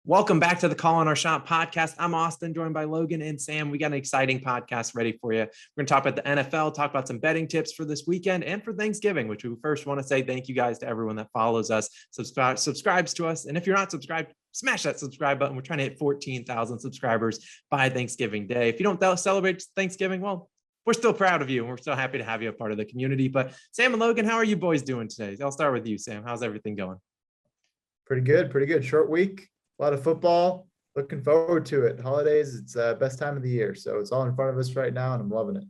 Welcome back to the Call on Our Shot podcast. I'm Austin, joined by Logan and Sam. We got an exciting podcast ready for you. We're going to talk about the NFL, talk about some betting tips for this weekend and for Thanksgiving, which we first want to say thank you guys to everyone that follows us, subscribes to us. And if you're not subscribed, smash that subscribe button. We're trying to hit 14,000 subscribers by Thanksgiving Day. If you don't celebrate Thanksgiving, well, we're still proud of you and we're still happy to have you a part of the community. But Sam and Logan, how are you boys doing today? I'll start with you, Sam. How's everything going? Pretty good. Short week. A lot of football. Looking forward to it. Holidays, it's best time of the year. So it's all in front of us right now, and I'm loving it.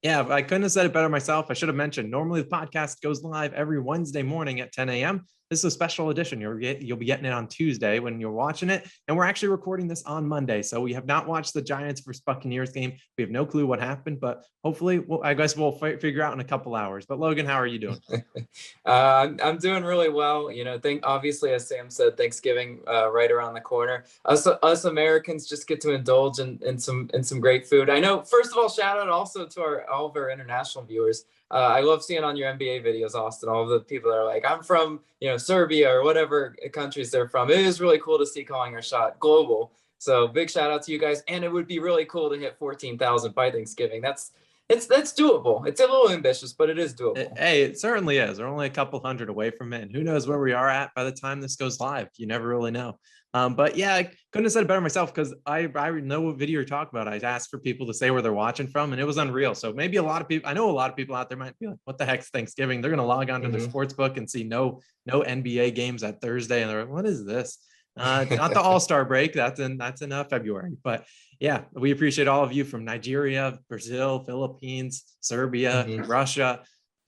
Yeah, I couldn't have said it better myself. I should have mentioned, normally the podcast goes live every Wednesday morning at 10 a.m. This is a special edition. You'll be getting it on Tuesday when you're watching it. And we're actually recording this on Monday. So we have not watched the Giants versus Buccaneers game. We have no clue what happened, but hopefully, I guess we'll figure out in a couple hours. But Logan, how are you doing? I'm doing really well. Obviously, as Sam said, Thanksgiving right around the corner. Us Americans just get to indulge in some great food. I know. First of all, shout out also to all of our international viewers. I love seeing on your NBA videos, Austin, all of the people that are like, I'm from, Serbia or whatever countries they're from. It is really cool to see Calling Our Shot global. So big shout out to you guys. And it would be really cool to hit 14,000 by Thanksgiving. That's doable. It's a little ambitious, but it is doable. Hey, it certainly is. We're only a couple hundred away from it. And who knows where we are at by the time this goes live. You never really know. But yeah, I couldn't have said it better myself because I know what video you're talking about. I asked for people to say where they're watching from, and it was unreal. So maybe I know a lot of people out there might be like, what the heck's Thanksgiving? They're going to log on to their sports book and see no NBA games at Thursday. And they're like, what is this? Not the All-Star break. That's in February. But yeah, we appreciate all of you from Nigeria, Brazil, Philippines, Serbia, Russia,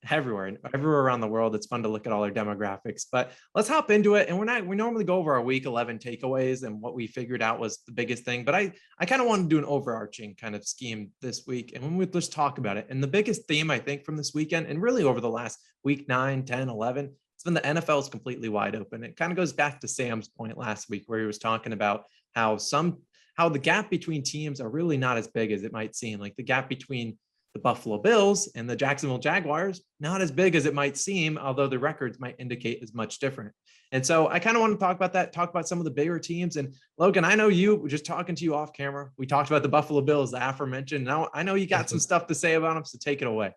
everywhere around the world. It's fun to look at all our demographics, but let's hop into it. And we normally go over our week 11 takeaways and what we figured out was the biggest thing, but I kind of want to do an overarching kind of scheme this week. And when we just talk about it, and the biggest theme, I think, from this weekend and really over the last week 9, 10, 11, it's been the NFL is completely wide open. It kind of goes back to Sam's point last week where he was talking about how the gap between teams are really not as big as it might seem. Like the gap between the Buffalo Bills and the Jacksonville Jaguars, not as big as it might seem, although the records might indicate is much different. And so I kind of want to talk about that, talk about some of the bigger teams. And Logan, I know you, just talking to you off camera, we talked about the Buffalo Bills, the aforementioned. Now I know you got some stuff to say about them, so take it away.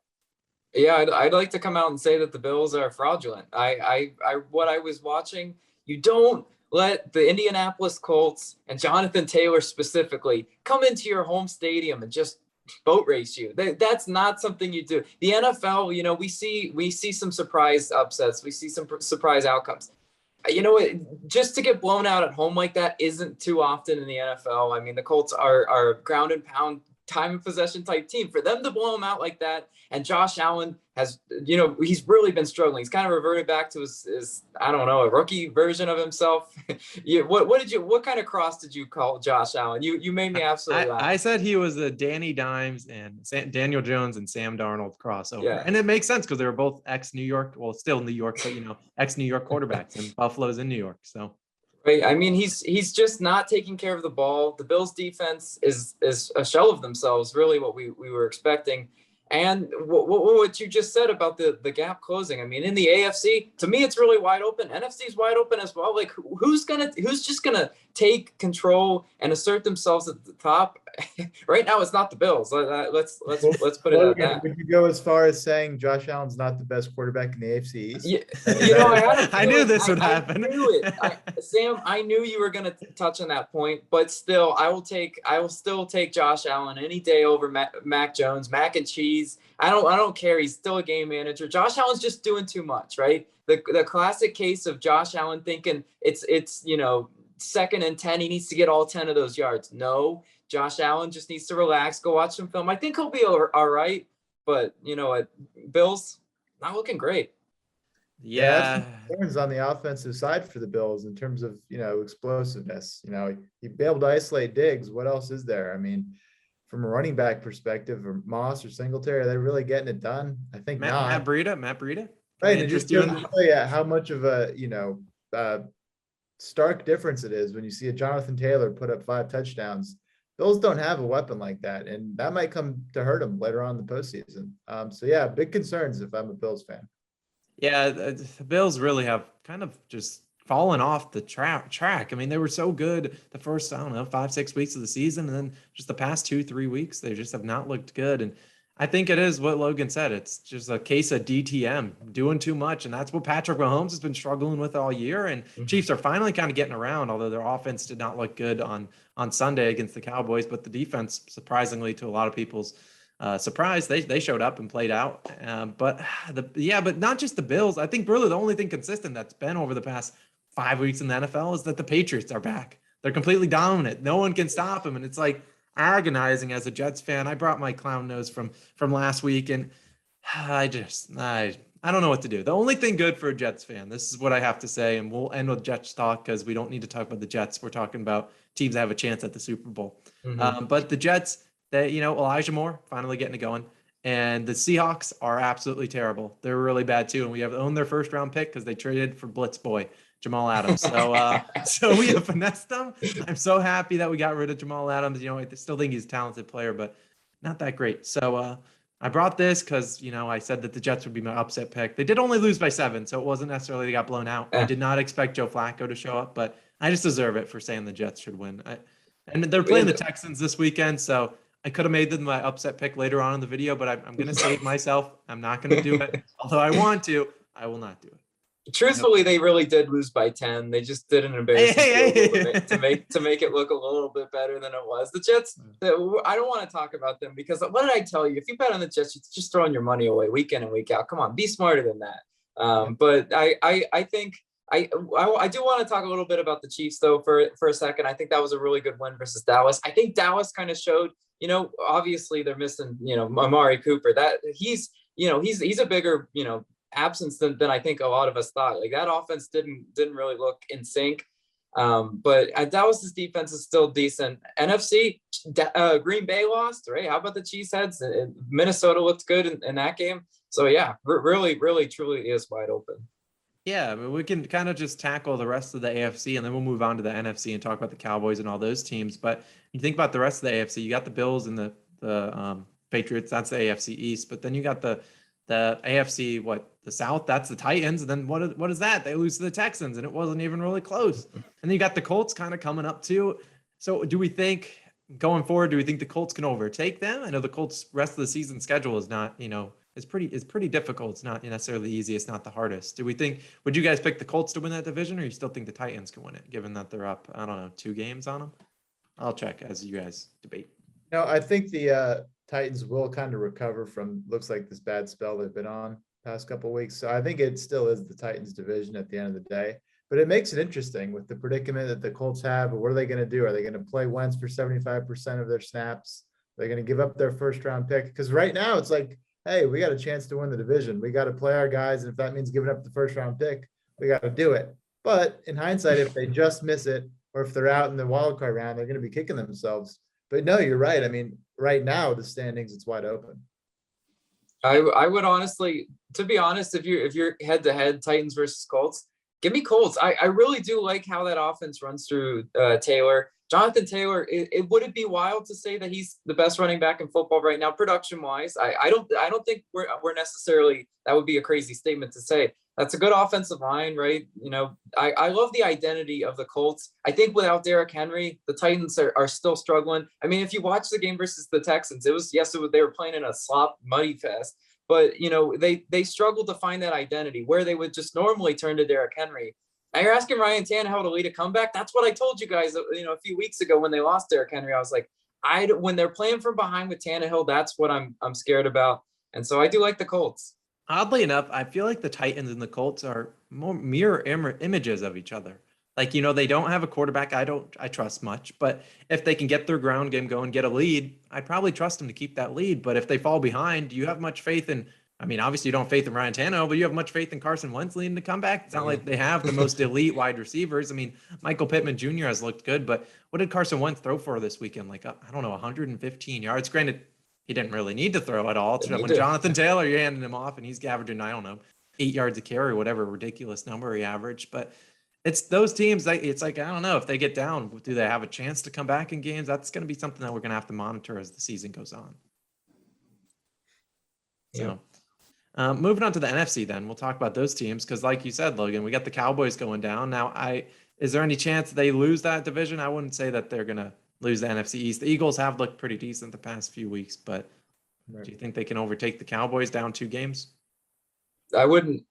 Yeah, I'd like to come out and say that the Bills are fraudulent. What I was watching, you don't let the Indianapolis Colts and Jonathan Taylor specifically come into your home stadium and just boat race you. That's not something you do. The NFL, we see some surprise upsets. We see some surprise outcomes. Just to get blown out at home like that isn't too often in the NFL. I mean, the Colts are ground and pound, time of possession type team. For them to blow them out like that, and Josh Allen has, he's really been struggling. He's kind of reverted back to his I don't know, a rookie version of himself. What kind of cross did you call Josh Allen? You made me absolutely laugh. I said he was a Danny Dimes and Daniel Jones and Sam Darnold crossover. Yeah. And it makes sense because they were both ex-New York, well, still New York, but ex-New York quarterbacks, and Buffalo's in New York. So right. I mean, he's just not taking care of the ball. The Bills defense is a shell of themselves, really what we were expecting. And what you just said about the gap closing, I mean, in the AFC, to me, it's really wide open. NFC is wide open as well. Like, who's just gonna take control and assert themselves at the top? Right now, it's not the Bills. Let's put it at that. Would you go as far as saying Josh Allen's not the best quarterback in the AFC East? Yeah, I knew this would happen. I knew it. Sam, I knew you were gonna touch on that point, but still, I will still take Josh Allen any day over Mac Jones, mac and cheese. I don't care. He's still a game manager. Josh Allen's just doing too much, right? The classic case of Josh Allen thinking it's 2nd and 10. He needs to get all 10 of those yards. No, Josh Allen just needs to relax, go watch some film. I think he'll be all right, but Bills not looking great. Yeah, concerns on the offensive side for the Bills in terms of explosiveness. You'd be able to isolate Diggs. What else is there? I mean, from a running back perspective, or Moss or Singletary, are they really getting it done? I think not. Matt Breida. Right, and just to tell you how much of a stark difference it is when you see a Jonathan Taylor put up 5 touchdowns. Bills don't have a weapon like that, and that might come to hurt them later on in the postseason. So yeah, big concerns if I'm a Bills fan. Yeah, the Bills really have kind of just fallen off the track. I mean, they were so good the first, I don't know, 5-6 weeks of the season. And then just the past 2-3 weeks, they just have not looked good. And I think it is what Logan said. It's just a case of DTM doing too much. And that's what Patrick Mahomes has been struggling with all year. And Chiefs are finally kind of getting around, although their offense did not look good on Sunday against the Cowboys. But the defense, surprisingly to a lot of people's surprise, they showed up and played out. But not just the Bills. I think really the only thing consistent that's been over the past 5 weeks in the NFL is that the Patriots are back. They're completely dominant. No one can stop them. And it's like agonizing as a Jets fan. I brought my clown nose from last week, and I don't know what to do. The only thing good for a Jets fan, this is what I have to say, and we'll end with Jets talk because we don't need to talk about the Jets. We're talking about teams that have a chance at the Super Bowl. But the Jets, Elijah Moore finally getting it going. And the Seahawks are absolutely terrible. They're really bad too. And we have owned their first round pick because they traded for Blitz Boy, Jamal Adams. So we have finessed them. I'm so happy that we got rid of Jamal Adams. I still think he's a talented player, but not that great. So I brought this because, I said that the Jets would be my upset pick. They did only lose by 7, so it wasn't necessarily they got blown out. I did not expect Joe Flacco to show up, but I just deserve it for saying the Jets should win. And they're playing the Texans this weekend, so I could have made them my upset pick later on in the video, but I'm going to save myself. I'm not going to do it. Although I want to, I will not do it. Truthfully, they really did lose by 10. They just did an embarrassing to make it look a little bit better than it was. The Jets, I don't want to talk about them because what did I tell you? If you bet on the Jets, you're just throwing your money away week in and week out. Come on, be smarter than that. But I think I do want to talk a little bit about the Chiefs though for a second. I think that was a really good win versus Dallas. I think Dallas kind of showed, obviously they're missing, Amari Cooper. That he's a bigger, absence than I think a lot of us thought. Like that offense didn't really look in sync. But Dallas's defense is still decent. NFC, Green Bay lost, right? How about the Cheeseheads? Minnesota looked good in that game. So yeah, really, truly is wide open. Yeah, I mean, we can kind of just tackle the rest of the AFC and then we'll move on to the NFC and talk about the Cowboys and all those teams. But you think about the rest of the AFC, you got the Bills and the Patriots, that's the AFC East. But then you got the AFC, the South, that's the Titans. And then what is that? They lose to the Texans and it wasn't even really close. And then you got the Colts kind of coming up too. So do we think going forward, the Colts can overtake them? I know the Colts rest of the season schedule is not, it's pretty difficult. It's not necessarily easy. It's not the hardest. Would you guys pick the Colts to win that division or you still think the Titans can win it given that they're up, I don't know, 2 games on them? I'll check as you guys debate. No, I think the Titans will kind of recover from looks like this bad spell they've been on past couple of weeks. So I think it still is the Titans division at the end of the day. But it makes it interesting with the predicament that the Colts have. What are they going to do? Are they going to play Wentz for 75% of their snaps? They're going to give up their first round pick? Because right now it's like, hey, we got a chance to win the division. We got to play our guys. And if that means giving up the first round pick, we got to do it. But in hindsight, if they just miss it, or if they're out in the wild card round, they're going to be kicking themselves. But no, you're right. I mean, right now, the standings, it's wide open. I would honestly, to be honest, if you're head to head Titans versus Colts, give me Colts. I really do like how that offense runs through Taylor. Jonathan Taylor, would it be wild to say that he's the best running back in football right now, production wise? I don't think we're necessarily, that would be a crazy statement to say. That's a good offensive line, right? I love the identity of the Colts. I think without Derrick Henry, the Titans are still struggling. I mean, if you watch the game versus the Texans, they were playing in a slop muddy fest, but they struggled to find that identity where they would just normally turn to Derrick Henry. Now you're asking Ryan Tannehill to lead a comeback. That's what I told you guys, a few weeks ago when they lost Derrick Henry. I was like, when they're playing from behind with Tannehill, that's what I'm scared about. And so I do like the Colts. Oddly enough, I feel like the Titans and the Colts are more mirror images of each other. Like, they don't have a quarterback I trust much, but if they can get their ground game going, get a lead, I'd probably trust them to keep that lead. But if they fall behind, do you have much faith in, obviously you don't have faith in Ryan Tannehill, but you have much faith in Carson Wentz leading the comeback? It's not like they have the most elite wide receivers. Michael Pittman Jr. has looked good, but what did Carson Wentz throw for this weekend? Like, I don't know, 115 yards. Granted, he didn't really need to throw at all. When Jonathan Taylor, you're handing him off and he's averaging, 8 yards a carry, whatever ridiculous number he averaged. But it's those teams, it's like, I don't know, if they get down, do they have a chance to come back in games? That's going to be something that we're going to have to monitor as the season goes on. So, Moving on to the NFC, then we'll talk about those teams because, like you said, Logan, we got the Cowboys going down now. Is there any chance they lose that division? I wouldn't say that they're gonna lose the NFC East. The Eagles have looked pretty decent the past few weeks, but do you think they can overtake the Cowboys down 2 games? I wouldn't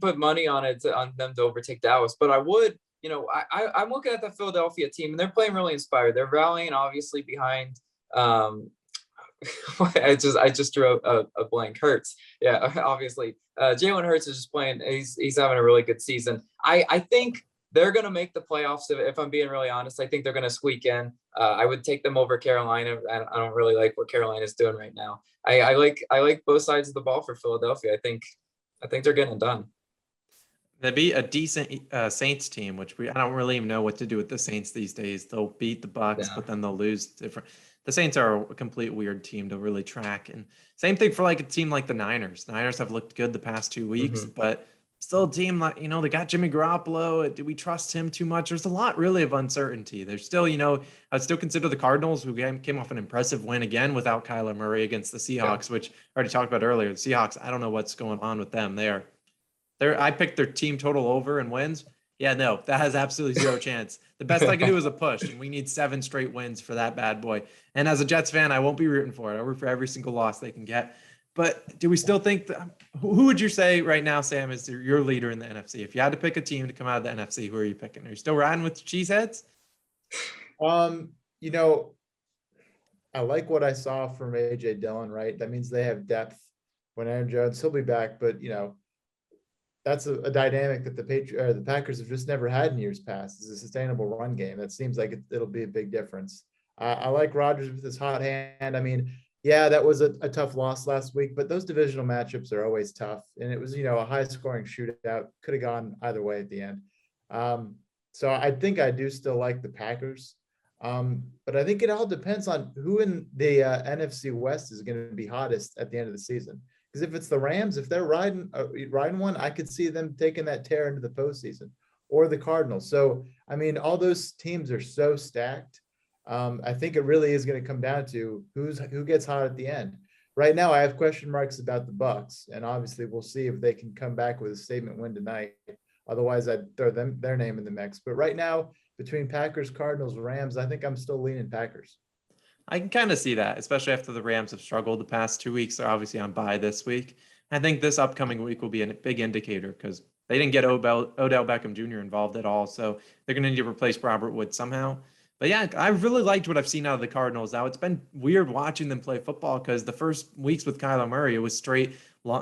put money on on them to overtake Dallas, but I would. I'm looking at the Philadelphia team, and they're playing really inspired. They're rallying, obviously, behind. I just drew a blank. Hurts, yeah, obviously. Jalen Hurts is just playing. He's having a really good season. I think they're going to make the playoffs. If I'm being really honest, I think they're going to squeak in. I would take them over Carolina. I don't really like what Carolina's doing right now. I like both sides of the ball for Philadelphia. I think they're getting it done. They'd be a decent Saints team, which I don't really even know what to do with the Saints these days. They'll beat the Bucks, but then they'll lose different. The Saints are a complete weird team to really track. And same thing for like a team like the Niners. The Niners have looked good the past 2 weeks, but still a team like, they got Jimmy Garoppolo. Do we trust him too much? There's a lot really of uncertainty. There's still, I'd still consider the Cardinals, who came off an impressive win again without Kyler Murray against the Seahawks, which I already talked about earlier. The Seahawks, I don't know what's going on with them. I picked their team total over and wins. Yeah, no, that has absolutely zero chance. The best I can do is a push, and we need 7 straight wins for that bad boy. And as a Jets fan, I won't be rooting for it. I'll root for every single loss they can get. But do we still think who would you say right now, Sam, is your leader in the NFC? If you had to pick a team to come out of the NFC, who are you picking? Are you still riding with the Cheeseheads? I like what I saw from AJ Dillon, right? That means they have depth. When Aaron Jones, he'll be back, but that's a dynamic that the Packers have just never had in years past. Is a sustainable run game. That seems like it'll be a big difference. I like Rodgers with his hot hand. I mean, yeah, that was a tough loss last week, but those divisional matchups are always tough. And it was, a high scoring shootout. Could have gone either way at the end. So I think I do still like the Packers. But I think it all depends on who in the NFC West is going to be hottest at the end of the season. Because if it's the Rams, if they're riding one, I could see them taking that tear into the postseason, or the Cardinals. So, I mean, all those teams are so stacked. I think it really is going to come down to who gets hot at the end. Right now, I have question marks about the Bucks, and obviously we'll see if they can come back with a statement win tonight. Otherwise, I'd throw their name in the mix. But right now, between Packers, Cardinals, Rams, I think I'm still leaning Packers. I can kind of see that, especially after the Rams have struggled the past 2 weeks. They're obviously on bye this week. I think this upcoming week will be a big indicator because they didn't get Odell Beckham Jr. involved at all. So they're going to need to replace Robert Woods somehow. But yeah, I really liked what I've seen out of the Cardinals. Now, it's been weird watching them play football because the first weeks with Kyler Murray, it was straight.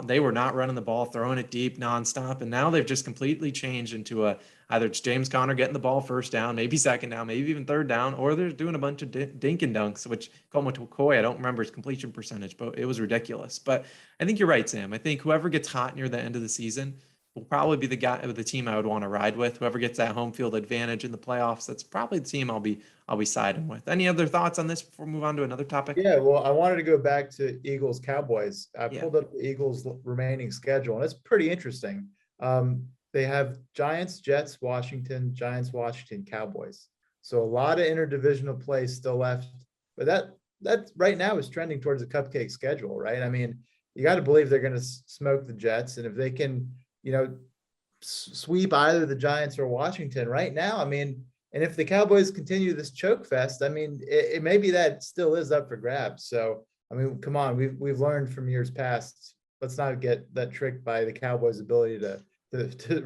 They were not running the ball, throwing it deep nonstop. And now they've just completely changed into either it's James Conner getting the ball first down, maybe second down, maybe even third down, or they're doing a bunch of dink and dunks, which Colt McCoy, I don't remember his completion percentage, but it was ridiculous. But I think you're right, Sam. I think whoever gets hot near the end of the season will probably be the team I would want to ride with. Whoever gets that home field advantage in the playoffs, that's probably the team I'll be siding with. Any other thoughts on this before we move on to another topic? Yeah, well, I wanted to go back to Eagles Cowboys. I pulled up the Eagles remaining schedule, and it's pretty interesting. They have Giants, Jets, Washington, Giants, Washington, Cowboys. So a lot of interdivisional play still left, but that right now is trending towards a cupcake schedule, right? I mean, you got to believe they're going to smoke the Jets, and if they can, sweep either the Giants or Washington right now, I mean, and if the Cowboys continue this choke fest, I mean, it may be that still is up for grabs. So, I mean, come on, we've learned from years past. Let's not get that tricked by the Cowboys' ability to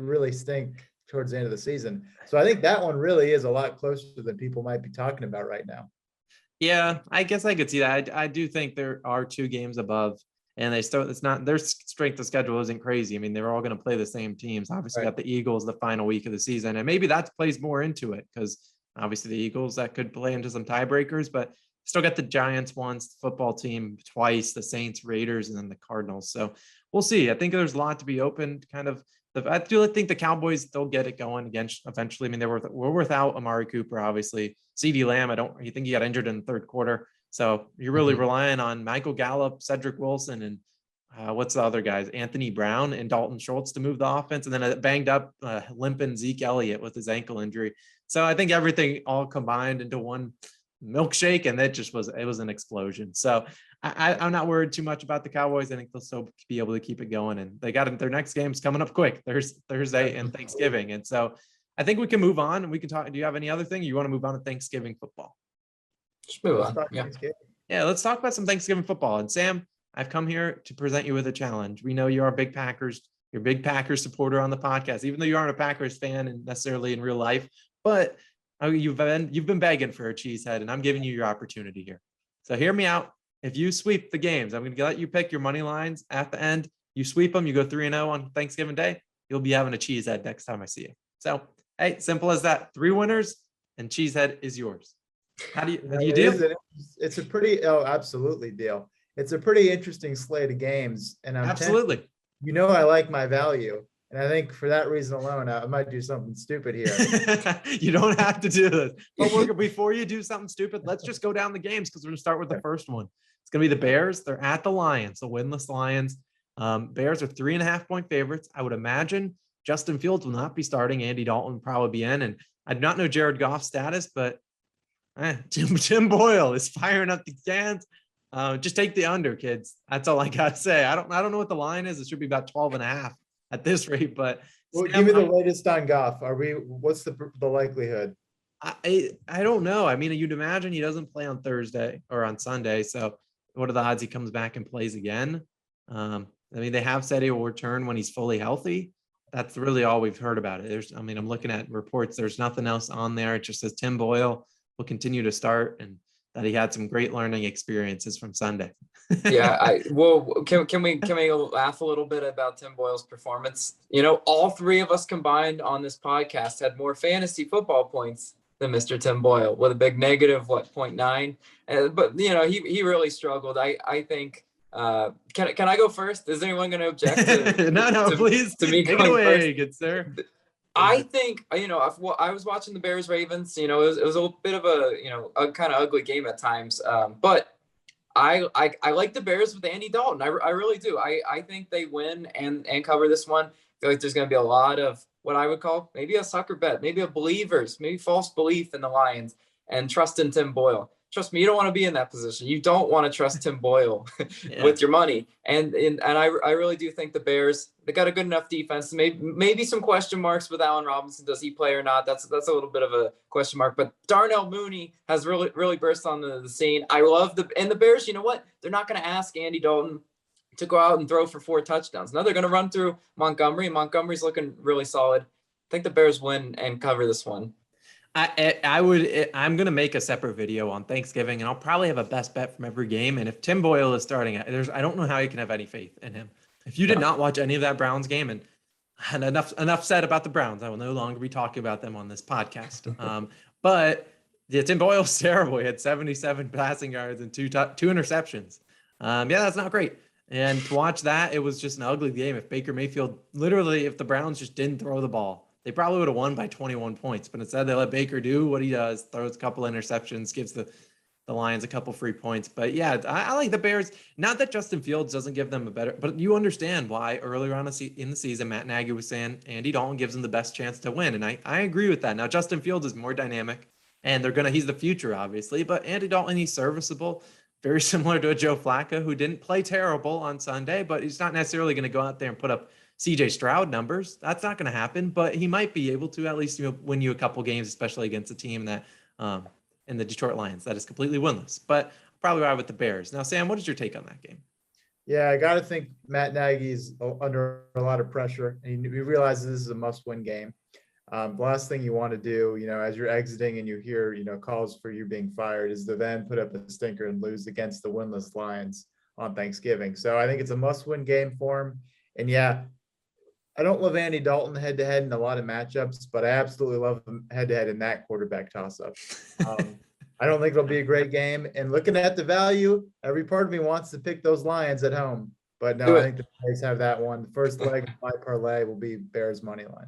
really stink towards the end of the season. So I think that one really is a lot closer than people might be talking about right now. Yeah, I guess I could see that. I do think there are 2 games above, and it's not their strength of schedule isn't crazy. I mean, they're all going to play the same teams. Obviously, got the Eagles the final week of the season, and maybe that plays more into it because obviously the Eagles that could play into some tiebreakers, but still got the Giants once, the football team twice, the Saints, Raiders, and then the Cardinals. So we'll see. I think there's a lot to be open. I do think the Cowboys, they'll get it going again eventually. I mean, we're without Amari Cooper, obviously. CeeDee Lamb, I think he got injured in the third quarter. So you're really relying on Michael Gallup, Cedric Wilson, and what's the other guys? Anthony Brown and Dalton Schultz to move the offense. And then a banged up, limping Zeke Elliott with his ankle injury. So I think everything all combined into one milkshake, and it was an explosion. So I'm not worried too much about the Cowboys. I think they'll still be able to keep it going, and they got their next game's coming up quick. There's Thursday and Thanksgiving. And so I think we can move on and we can talk. Do you have any other thing you want to move on to Thanksgiving football? Just move on. Yeah, let's talk about some Thanksgiving football. And Sam, I've come here to present you with a challenge. We know you're a big Packers supporter on the podcast, even though you aren't a Packers fan and necessarily in real life, but you've been begging for a Cheesehead, and I'm giving you your opportunity here. So hear me out. If you sweep the games, I'm going to let you pick your money lines at the end. You sweep them, you go 3-0 on Thanksgiving Day, you'll be having a Cheesehead next time I see you. So, hey, simple as that. 3 winners and Cheesehead is yours. How do you deal? It's a pretty, absolutely deal. It's a pretty interesting slate of games, and absolutely. I like my value. And I think for that reason alone, I might do something stupid here. You don't have to do this. But before you do something stupid, let's just go down the games because we're going to start with the first one. It's going to be the Bears. They're at the Lions, the winless Lions. Bears are 3.5-point favorites. I would imagine Justin Fields will not be starting. Andy Dalton will probably be in. And I do not know Jared Goff's status, but Tim Boyle is firing up the cans. Just take the under, kids. That's all I got to say. I don't know what the line is. It should be about 12.5 at this rate, but well, Sam, give me the latest on Goff. What's the likelihood? I don't know. I mean, you'd imagine he doesn't play on Thursday or on Sunday. So what are the odds he comes back and plays again? I mean, they have said he will return when he's fully healthy. That's really all we've heard about it. I'm looking at reports. There's nothing else on there. It just says Tim Boyle will continue to start and that he had some great learning experiences from Sunday. Yeah, can we laugh a little bit about Tim Boyle's performance? All 3 of us combined on this podcast had more fantasy football points than Mr. Tim Boyle with a big negative 0.9. But he really struggled. I think. Can I go first? Is anyone going to object? No, please. To me, take it away, good sir. I think, I was watching the Bears Ravens, it was a bit of a kind of ugly game at times. But I like the Bears with Andy Dalton. I really do. I think they win and cover this one. I feel like there's going to be a lot of what I would call maybe a sucker bet, maybe maybe false belief in the Lions and trust in Tim Boyle. Trust me, you don't want to be in that position. You don't want to trust Tim Boyle with your money. And I really do think the Bears, they got a good enough defense. Maybe some question marks with Allen Robinson. Does he play or not? That's a little bit of a question mark. But Darnell Mooney has really burst on the scene. I love the Bears. You know what? They're not going to ask Andy Dalton to go out and throw for 4 touchdowns. Now they're going to run through Montgomery. Montgomery's looking really solid. I think the Bears win and cover this one. I'm going to make a separate video on Thanksgiving, and I'll probably have a best bet from every game. And if Tim Boyle is starting, I don't know how you can have any faith in him. If you did not watch any of that Browns game, and enough said about the Browns, I will no longer be talking about them on this podcast. But yeah, Tim Boyle's terrible. He had 77 passing yards and two interceptions. That's not great. And to watch that, it was just an ugly game. If Baker Mayfield, literally, if the Browns just didn't throw the ball, they probably would have won by 21 points, but instead they let Baker do what he does, throws a couple interceptions, gives the Lions a couple free points. But yeah, I like the Bears. Not that Justin Fields doesn't give them but you understand why earlier on in the season, Matt Nagy was saying Andy Dalton gives them the best chance to win. And I agree with that. Now, Justin Fields is more dynamic and he's the future, obviously, but Andy Dalton, he's serviceable, very similar to a Joe Flacco who didn't play terrible on Sunday, but he's not necessarily going to go out there and put up CJ Stroud numbers. That's not going to happen, but he might be able to at least win you a couple games, especially against a team that in the Detroit Lions that is completely winless. But probably ride with the Bears. Now, Sam, what is your take on that game? Yeah, I got to think Matt Nagy's under a lot of pressure, and he realizes this is a must-win game. The last thing you want to do, as you're exiting and you hear, calls for you being fired, is to then put up a stinker and lose against the winless Lions on Thanksgiving. So I think it's a must-win game for him. And yeah, I don't love Andy Dalton head-to-head in a lot of matchups, but I absolutely love him head-to-head in that quarterback toss-up. I don't think it'll be a great game. And looking at the value, every part of me wants to pick those Lions at home. But no, I think the Bears have that one. The first leg of my parlay will be Bears money line.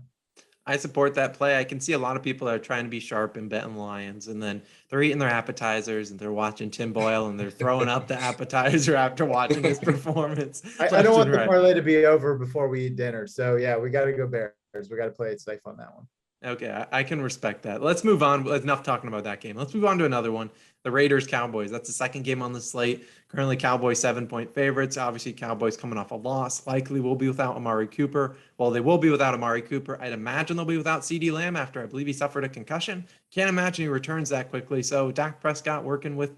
I support that play. I can see a lot of people that are trying to be sharp and betting Lions, and then they're eating their appetizers and they're watching Tim Boyle and they're throwing up the appetizer after watching his performance. I don't want the parlay to be over before we eat dinner. So yeah, we got to go Bears. We got to play it safe on that one. Okay, I can respect that. Let's move on. Enough talking about that game. Let's move on to another one. The Raiders Cowboys. That's the second game on the slate. Currently, Cowboys 7-point favorites. Obviously, Cowboys coming off a loss. Likely will be without Amari Cooper. Well, they will be without Amari Cooper. I'd imagine they'll be without CeeDee Lamb after I believe he suffered a concussion. Can't imagine he returns that quickly. So Dak Prescott working with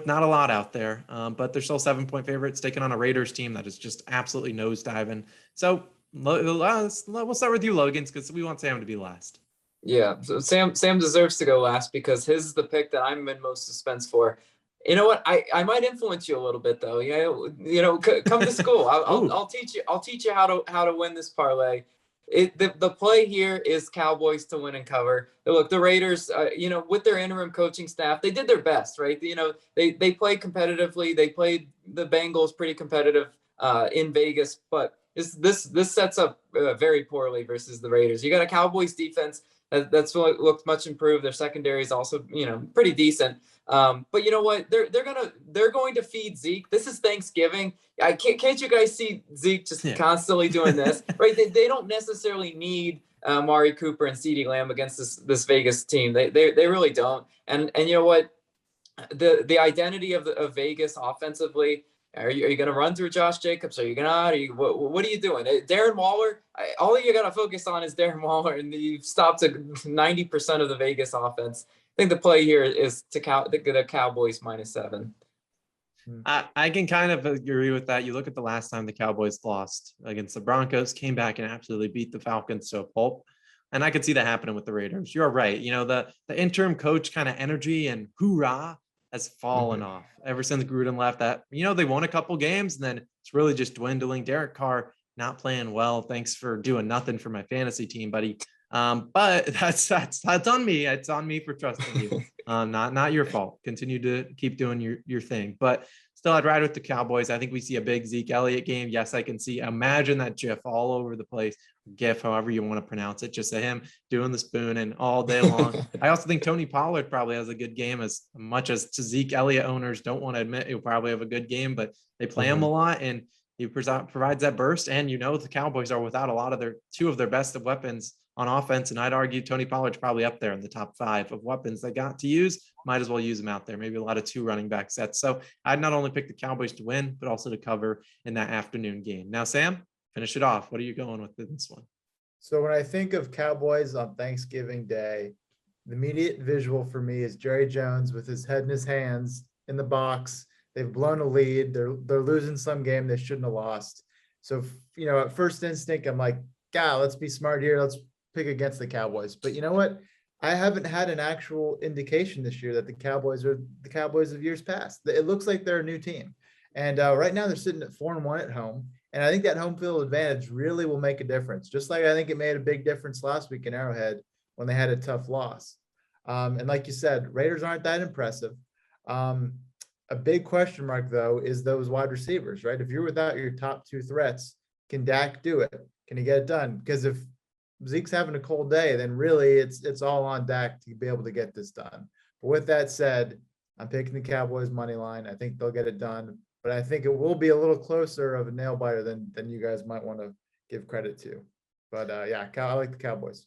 not a lot out there, but they're still 7-point favorites taking on a Raiders team that is just absolutely nosediving. So we'll start with you, Logan, because we want Sam to be last. Yeah, so Sam deserves to go last because his is the pick that I'm in most suspense for. You know what? I might influence you a little bit though. Come to school. I'll teach you how to win this parlay. The play here is Cowboys to win and cover. Look, the Raiders, with their interim coaching staff, they did their best, right? They played competitively. They played the Bengals pretty competitive in Vegas, but this sets up very poorly versus the Raiders. You got a Cowboys defense that's looked much improved. Their secondary is also pretty decent. But you know what? They're going to feed Zeke. This is Thanksgiving. Can't you guys see Zeke just constantly doing this? Right? They don't necessarily need Amari Cooper and CeeDee Lamb against this Vegas team. They really don't. And you know what? The identity of Vegas offensively. Are you going to run through Josh Jacobs? Are you going to? What are you doing? Darren Waller. All you got to focus on is Darren Waller, and you've stopped 90% of the Vegas offense. I think the play here is the Cowboys -7. I can kind of agree with that. You look at the last time the Cowboys lost against the Broncos, came back and absolutely beat the Falcons to a pulp. And I could see that happening with the Raiders. You're right. The interim coach kind of energy and hoorah has fallen off ever since Gruden left. That, they won a couple games and then it's really just dwindling. Derek Carr not playing well. Thanks for doing nothing for my fantasy team, buddy. But that's on me. It's on me for trusting you. Not your fault. Continue to keep doing your thing. But still, I'd ride with the Cowboys. I think we see a big Zeke Elliott game. Yes, I can imagine that GIF all over the place. GIF, however you want to pronounce it, just him doing the spoon and all day long. I also think Tony Pollard probably has a good game, as much as Zeke Elliott owners don't want to admit he'll probably have a good game, but they play him a lot and he provides that burst. And the Cowboys are without a lot of two of their best of weapons on offense. And I'd argue Tony Pollard's probably up there in the top 5 of weapons they got to use. Might as well use them out there. Maybe a lot of 2 running back sets. So I'd not only pick the Cowboys to win, but also to cover in that afternoon game. Now, Sam, finish it off. What are you going with in this one? So when I think of Cowboys on Thanksgiving Day, the immediate visual for me is Jerry Jones with his head in his hands in the box. They've blown a lead. They're losing some game they shouldn't have lost. So, at first instinct, I'm like, God, let's be smart here. Let's pick against the Cowboys. But you know what? I haven't had an actual indication this year that the Cowboys are the Cowboys of years past. It looks like they're a new team. And right now they're sitting at 4-1 at home. And I think that home field advantage really will make a difference. Just like I think it made a big difference last week in Arrowhead when they had a tough loss. And like you said, Raiders aren't that impressive. A big question mark, though, is those wide receivers, right? If you're without your top 2 threats, can Dak do it? Can he get it done? Because if Zeke's having a cold day, then really it's all on Dak to be able to get this done. But with that said, I'm picking the Cowboys money line. I think they'll get it done, but I think it will be a little closer of a nail biter than you guys might want to give credit to. But I like the Cowboys.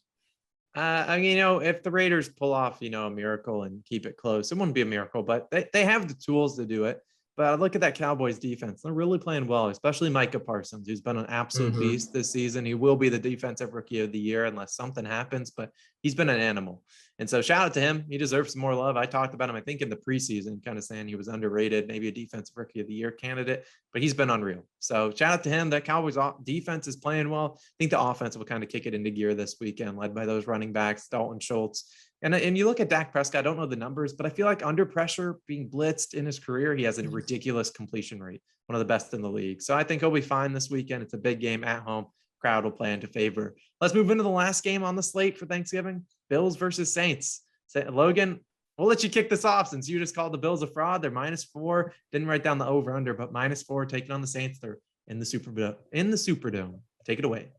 If the Raiders pull off, a miracle and keep it close, it wouldn't be a miracle, but they have the tools to do it. But I look at that Cowboys defense. They're really playing well, especially Micah Parsons, who's been an absolute beast this season. He will be the defensive rookie of the year unless something happens, but he's been an animal. And so shout out to him. He deserves some more love. I talked about him, I think, in the preseason, kind of saying he was underrated, maybe a defensive rookie of the year candidate, but he's been unreal. So shout out to him. That Cowboys defense is playing well. I think the offense will kind of kick it into gear this weekend, led by those running backs, Dalton Schultz. And you look at Dak Prescott, I don't know the numbers, but I feel like under pressure, being blitzed in his career, he has a ridiculous completion rate, one of the best in the league. So I think he'll be fine this weekend. It's a big game at home. Crowd will play into favor. Let's move into the last game on the slate for Thanksgiving. Bills versus Saints. Logan, we'll let you kick this off since you just called the Bills a fraud. They're -4. Didn't write down the over/under, but -4 taking on the Saints. They're in the Superdome. Take it away.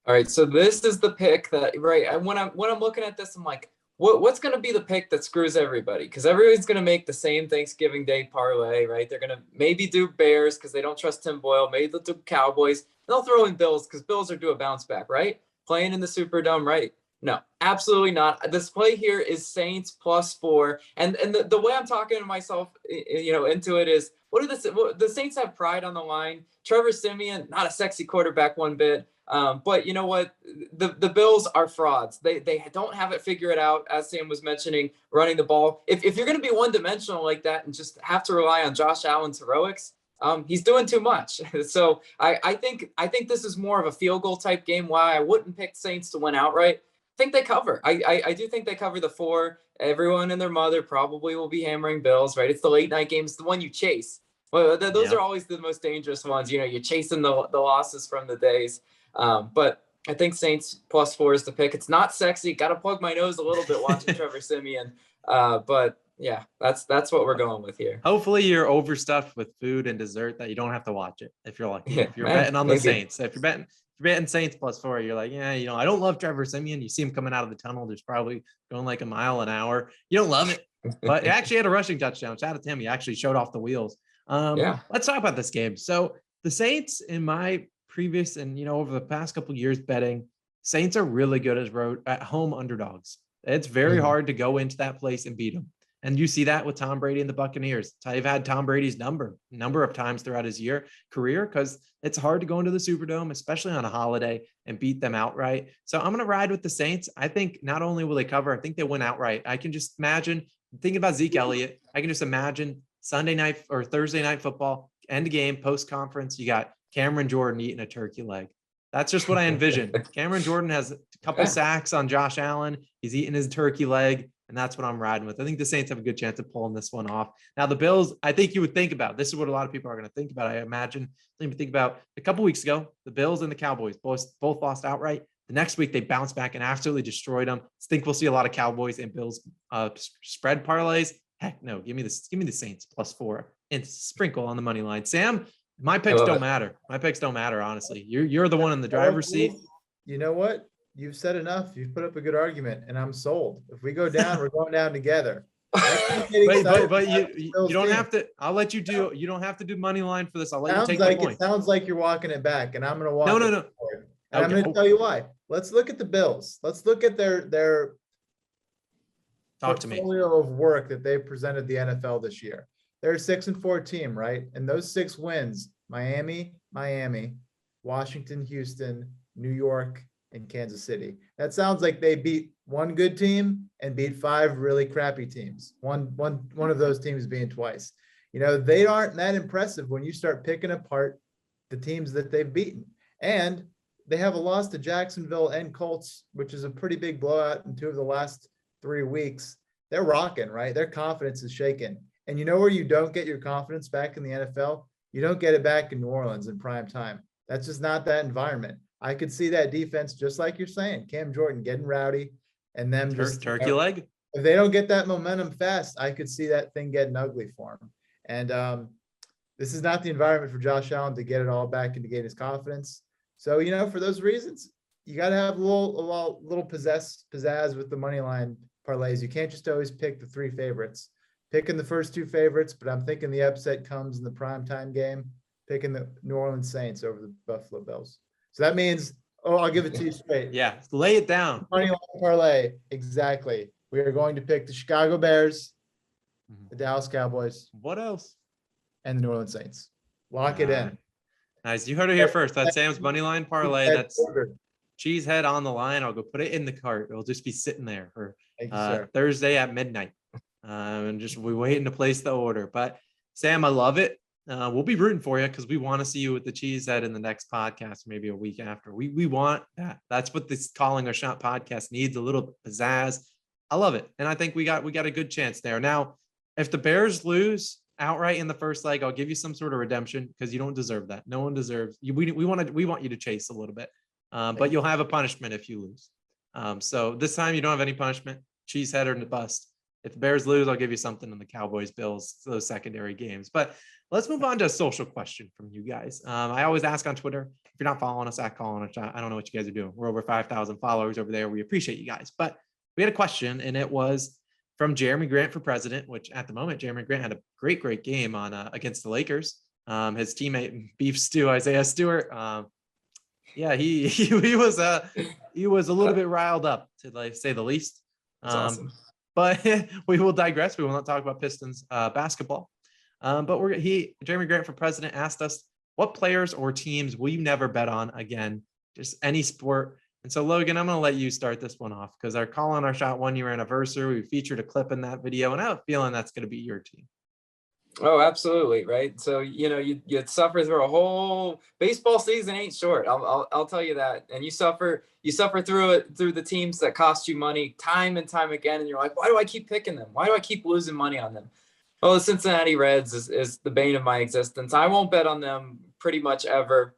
All right, so this is the pick that when I'm looking at this, I'm like, what's going to be the pick that screws everybody? Because everybody's going to make the same Thanksgiving Day parlay, right? They're going to maybe do Bears because they don't trust Tim Boyle. Maybe they'll do Cowboys. They'll throw in Bills because Bills are due a bounce back, right? Playing in the Superdome, right? No, absolutely not. This play here is Saints +4. And the way I'm talking to myself, into it is, what the Saints have pride on the line. Trevor Siemian, not a sexy quarterback one bit. But you know what? The Bills are frauds. They don't have it figured out, as Sam was mentioning, running the ball. If you're going to be one-dimensional like that and just have to rely on Josh Allen's heroics, he's doing too much. So I think this is more of a field goal type game. Why I wouldn't pick Saints to win outright. I think they cover. I do think they cover the 4. Everyone and their mother probably will be hammering Bills, right? It's the late night games, the one you chase. Well, those are always the most dangerous ones. You're chasing the losses from the days. But I think Saints +4 is the pick. It's not sexy. Got to plug my nose a little bit watching Trevor Siemian. But yeah, that's what we're going with here. Hopefully you're overstuffed with food and dessert that you don't have to watch it if you're lucky. Yeah, if you're betting on the Saints, if you're betting Saints +4, you're like, yeah, I don't love Trevor Siemian. You see him coming out of the tunnel. There's probably going like a mile an hour. You don't love it, but he actually had a rushing touchdown. Shout out to him. He actually showed off the wheels. Let's talk about this game. So the Saints, in my previous and over the past couple of years betting, Saints are really good at home underdogs. It's very hard to go into that place and beat them. And you see that with Tom Brady and the Buccaneers. I've had Tom Brady's number of times throughout his career, because it's hard to go into the Superdome, especially on a holiday, and beat them outright. So I'm going to ride with the Saints. I think not only will they cover, I think they win outright. I can just imagine, thinking about Zeke Elliott, I can just imagine Sunday night or Thursday night football, end game, post-conference, you got Cameron Jordan eating a turkey leg. That's just what I envision. Cameron Jordan has a couple sacks on Josh Allen. He's eating his turkey leg, and that's what I'm riding with. I think the Saints have a good chance of pulling this one off. Now, the Bills, I think you would think about, this is what a lot of people are going to think about, I imagine. Think about a couple weeks ago, the Bills and the Cowboys both lost outright. The next week, they bounced back and absolutely destroyed them. I think we'll see a lot of Cowboys and Bills spread parlays. Heck no, give me the Saints +4 and sprinkle on the money line. Sam, my picks don't matter. My picks don't matter, honestly. You're the one in the driver's seat. You know what? You've said enough. You've put up a good argument, and I'm sold. If we go down, we're going down together. But you don't have to. I'll let you do. You don't have to do money line for this. I'll let you take the point. It sounds like you're walking it back, and I'm going to walk. No. And I'm going to tell you why. Let's look at the Bills. Let's look at their portfolio of work that they've presented the NFL this year. They're a 6-4 team, right? And those 6 wins: Miami, Washington, Houston, New York, and Kansas City. That sounds like they beat one good team and beat 5 really crappy teams. One of those teams being twice. They aren't that impressive when you start picking apart the teams that they've beaten. And they have a loss to Jacksonville and Colts, which is a pretty big blowout in 2 of the last 3 weeks. They're rocking, right? Their confidence is shaken. And you know where you don't get your confidence back in the NFL? You don't get it back in New Orleans in prime time. That's just not that environment. I could see that defense, just like you're saying, Cam Jordan getting rowdy, and them just turkey leg. If they don't get that momentum fast, I could see that thing getting ugly for him. And this is not the environment for Josh Allen to get it all back and to gain his confidence. So, for those reasons, you got to have a little pizzazz with the money line parlays. You can't just always pick the 3 favorites. Picking the first 2 favorites, but I'm thinking the upset comes in the primetime game, picking the New Orleans Saints over the Buffalo Bills. So that means, I'll give it to you straight. Yeah, lay it down. Money line parlay, exactly. We are going to pick the Chicago Bears, the Dallas Cowboys. What else? And the New Orleans Saints. Lock it in. Nice. You heard it here first. That's Sam's money line parlay. That's Cheesehead on the line. I'll go put it in the cart. It'll just be sitting there for Thursday at midnight. And just we waiting to place the order. But Sam, I love it. We'll be rooting for you because we want to see you with the Cheesehead in the next podcast, maybe a week after. We want that. That's what this Calling a Shot podcast needs, a little pizzazz. I love it. And I think we got a good chance there. Now, if the Bears lose outright in the first leg, I'll give you some sort of redemption because you don't deserve that. No one deserves you. We want you to chase a little bit. But you'll have a punishment if you lose. So this time you don't have any punishment. Cheesehead or bust. If the Bears lose, I'll give you something in the Cowboys, Bills, those secondary games. But let's move on to a social question from you guys. I always ask on Twitter, if you're not following us at Calling a Shot, I don't know what you guys are doing. We're over 5,000 followers over there. We appreciate you guys. But we had a question, and it was from Jeremy Grant for president, which at the moment, Jeremy Grant had a great game on against the Lakers. His teammate Beef Stew, Isaiah Stewart, Yeah, he was a little bit riled up, to like say the least. That's awesome. But we will digress. We will not talk about Pistons basketball. But Jeremy Grant for president asked us, what players or teams will you never bet on again? Just any sport. And so Logan, I'm going to let you start this one off because our Call on Our Shot 1 year anniversary, we featured a clip in that video, and I have a feeling that's going to be your team. Oh, absolutely. Right. So, you suffer through a whole baseball season ain't short. I'll tell you that. And you suffer through the teams that cost you money time and time again. And you're like, why do I keep picking them? Why do I keep losing money on them? Well, the Cincinnati Reds is the bane of my existence. I won't bet on them pretty much ever.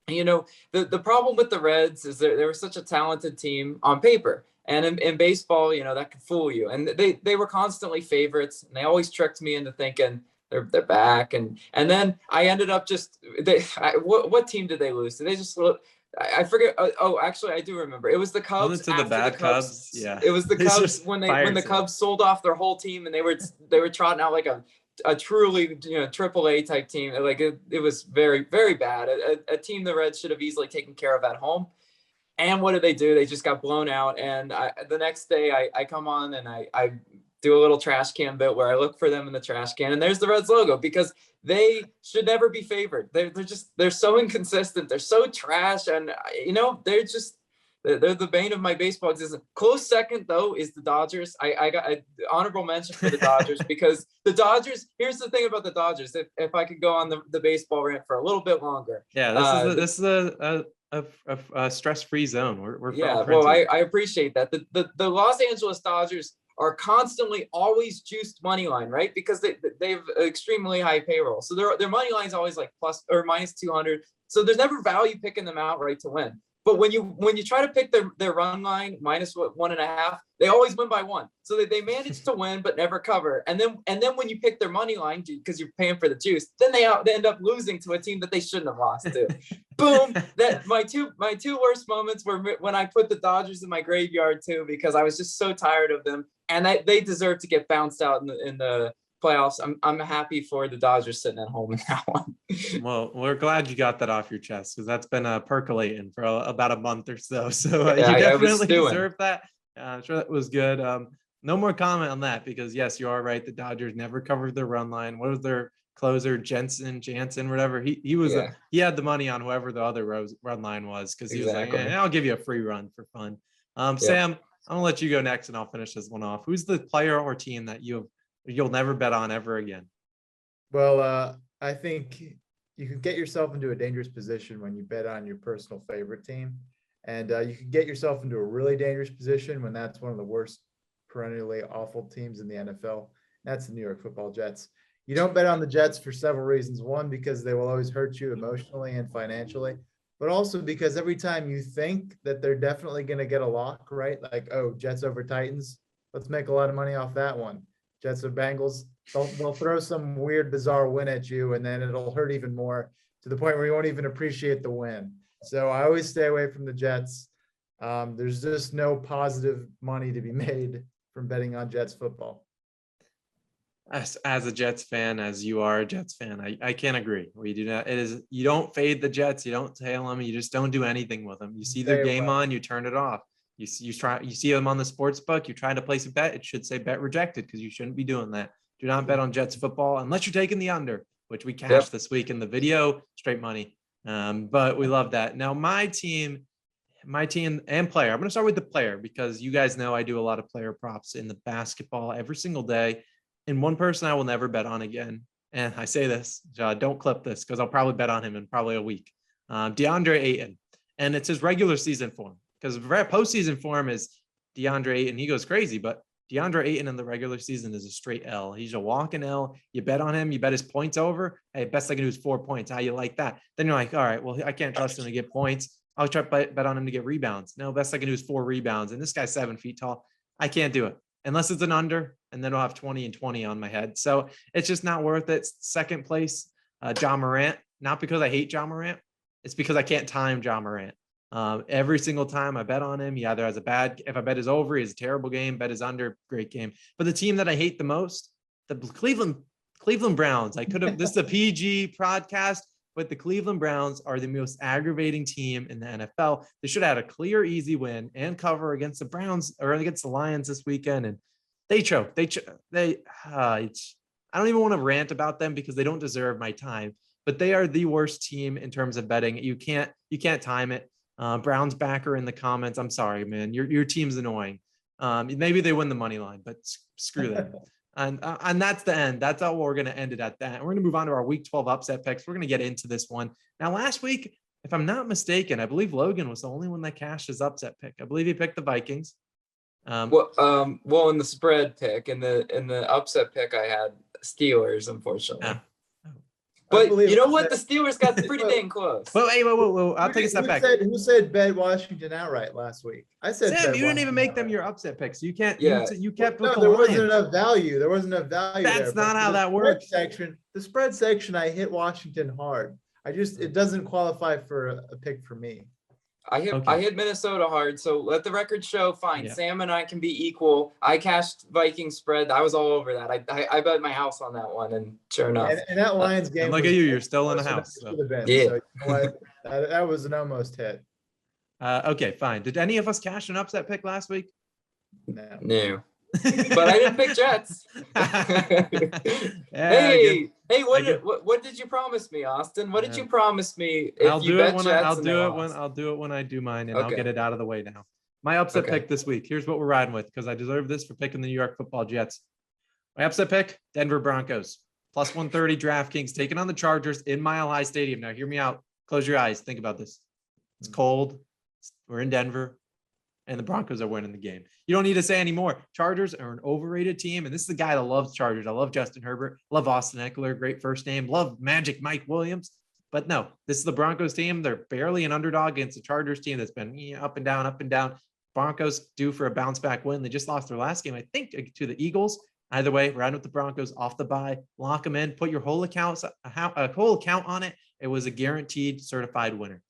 The problem with the Reds is they were such a talented team on paper. And in baseball, that could fool you. And they were constantly favorites. And they always tricked me into thinking they're back. And then I ended up what team did they lose? Did they just I forget. Oh, actually, I do remember. It was the Cubs. To the bad Cubs. Yeah. It was the Cubs when the Cubs sold off their whole team and they were trotting out like a truly AAA type team. Like it was very, very bad. A team the Reds should have easily taken care of at home. And what did they do? They just got blown out. And the next day I come on and I do a little trash can bit where I look for them in the trash can, and there's the Reds logo because they should never be favored. They're so inconsistent. They're so trash. And they're the bane of my baseball existence. Close second though is the Dodgers. I got an honorable mention for the Dodgers because the Dodgers, here's the thing about the Dodgers. If I could go on the baseball rant for a little bit longer. Yeah, this is a stress-free zone. We're well, I appreciate that. The Los Angeles Dodgers are constantly always juiced money line, right? Because they have extremely high payroll. So their money line is always like plus or minus 200. So there's never value picking them outright to win. But when you try to pick their run line minus 1.5, they always win by 1. So they manage to win but never cover. And then when you pick their money line because you're paying for the juice, then they end up losing to a team that they shouldn't have lost to. Boom! That my two worst moments were when I put the Dodgers in my graveyard too because I was just so tired of them, and they deserve to get bounced out in the playoffs. I'm happy for the Dodgers sitting at home in that one. Well, we're glad you got that off your chest because that's been percolating for about a month or so. So you definitely deserve that. I'm sure that was good. No more comment on that because yes, you are right. The Dodgers never covered their run line. What was their closer, Jansen, whatever? He was he had the money on whoever the other run line was because he was like, I'll give you a free run for fun. Sam, I'm gonna let you go next and I'll finish this one off. Who's the player or team that you'll never bet on ever again? Well, I think you can get yourself into a dangerous position when you bet on your personal favorite team. And you can get yourself into a really dangerous position when that's one of the worst perennially awful teams in the NFL. That's the New York Football Jets. You don't bet on the Jets for several reasons. One, because they will always hurt you emotionally and financially, but also because every time you think that they're definitely going to get a lock, right? Like, oh, Jets over Titans, let's make a lot of money off that one. Jets or Bengals, they'll throw some weird, bizarre win at you, and then it'll hurt even more to the point where you won't even appreciate the win. So I always stay away from the Jets. There's just no positive money to be made from betting on Jets football. As a Jets fan, as you are a Jets fan, I can't agree. We do not. You don't fade the Jets. You don't tail them. You just don't do anything with them. You see their game on, you turn it off. You see them on the sports book. You're trying to place a bet. It should say bet rejected because you shouldn't be doing that. Do not bet on Jets football unless you're taking the under, which we cashed this week in the video. Straight money. But we love that. Now my team and player. I'm going to start with the player because you guys know I do a lot of player props in the basketball every single day. And one person I will never bet on again. And I say this, don't clip this because I'll probably bet on him in probably a week. DeAndre Ayton. And it's his regular season form because postseason form is DeAndre Ayton. He goes crazy, but DeAndre Ayton in the regular season is a straight L. He's a walking L. You bet on him. You bet his points over. Hey, best I can do is 4 points. How you like that? Then you're like, all right, well, I can't trust him to get points. I'll try to bet on him to get rebounds. No, best I can do is 4 rebounds. And this guy's 7 feet tall. I can't do it unless it's an under, and then I'll have 20 and 20 on my head. So it's just not worth it. Second place, John Morant. Not because I hate John Morant. It's because I can't time John Morant. Every single time I bet on him, he either has if I bet his over, he has a terrible game, bet his under, great game. But the team that I hate the most, the Cleveland Browns. This is a PG podcast, but the Cleveland Browns are the most aggravating team in the NFL. They should have had a clear, easy win and cover against the Browns or against the Lions this weekend. And they choked. I don't even want to rant about them because they don't deserve my time, but they are the worst team in terms of betting. You can't time it. Browns backer in the comments. I'm sorry, man. Your team's annoying. Maybe they win the money line, but screw them. And that's the end. That's how we're going to end it at that. And we're going to move on to our week 12 upset picks. We're going to get into this one. Now, last week, if I'm not mistaken, I believe Logan was the only one that cashed his upset pick. I believe he picked the Vikings. Well, in the spread pick, in the upset pick, I had Steelers, unfortunately. Yeah. But you know what? The Steelers got pretty dang close. Well, hey, whoa. I'll take a step back. Who said bet Washington outright last week? I said Sam, you didn't even make them your upset picks. You can't. Yeah. You kept with the there Lions. wasn't enough value. There wasn't enough value. That's not how that works. The spread section, I hit Washington hard. It doesn't qualify for a pick for me. I hit Minnesota hard, so let the record show. Fine, yeah. Sam and I can be equal. I cashed Vikings spread. I was all over that. I bet my house on that one, and sure enough. And that Lions game. And look at you, you're still in the house. Yeah, so you know what? That was an almost hit. Okay, fine. Did any of us cash an upset pick last week? No. But I didn't pick Jets. Hey, what did you promise me, Austin? What did you promise me? I'll do it when I do mine, and I'll get it out of the way now. My upset pick this week. Here's what we're riding with because I deserve this for picking the New York Football Jets. My upset pick: Denver Broncos plus 130 DraftKings taking on the Chargers in Mile High Stadium. Now, hear me out. Close your eyes. Think about this. It's cold. We're in Denver. And the Broncos are winning the game. You don't need to say anymore. Chargers are an overrated team. And this is the guy that loves Chargers. I love Justin Herbert. Love Austin Eckler. Great first name. Love Magic Mike Williams. But no, this is the Broncos team. They're barely an underdog against the Chargers team that's been up and down, up and down. Broncos due for a bounce back win. They just lost their last game, I think, to the Eagles. Either way, riding with the Broncos off the bye. Lock them in. Put your whole account on it. It was a guaranteed certified winner.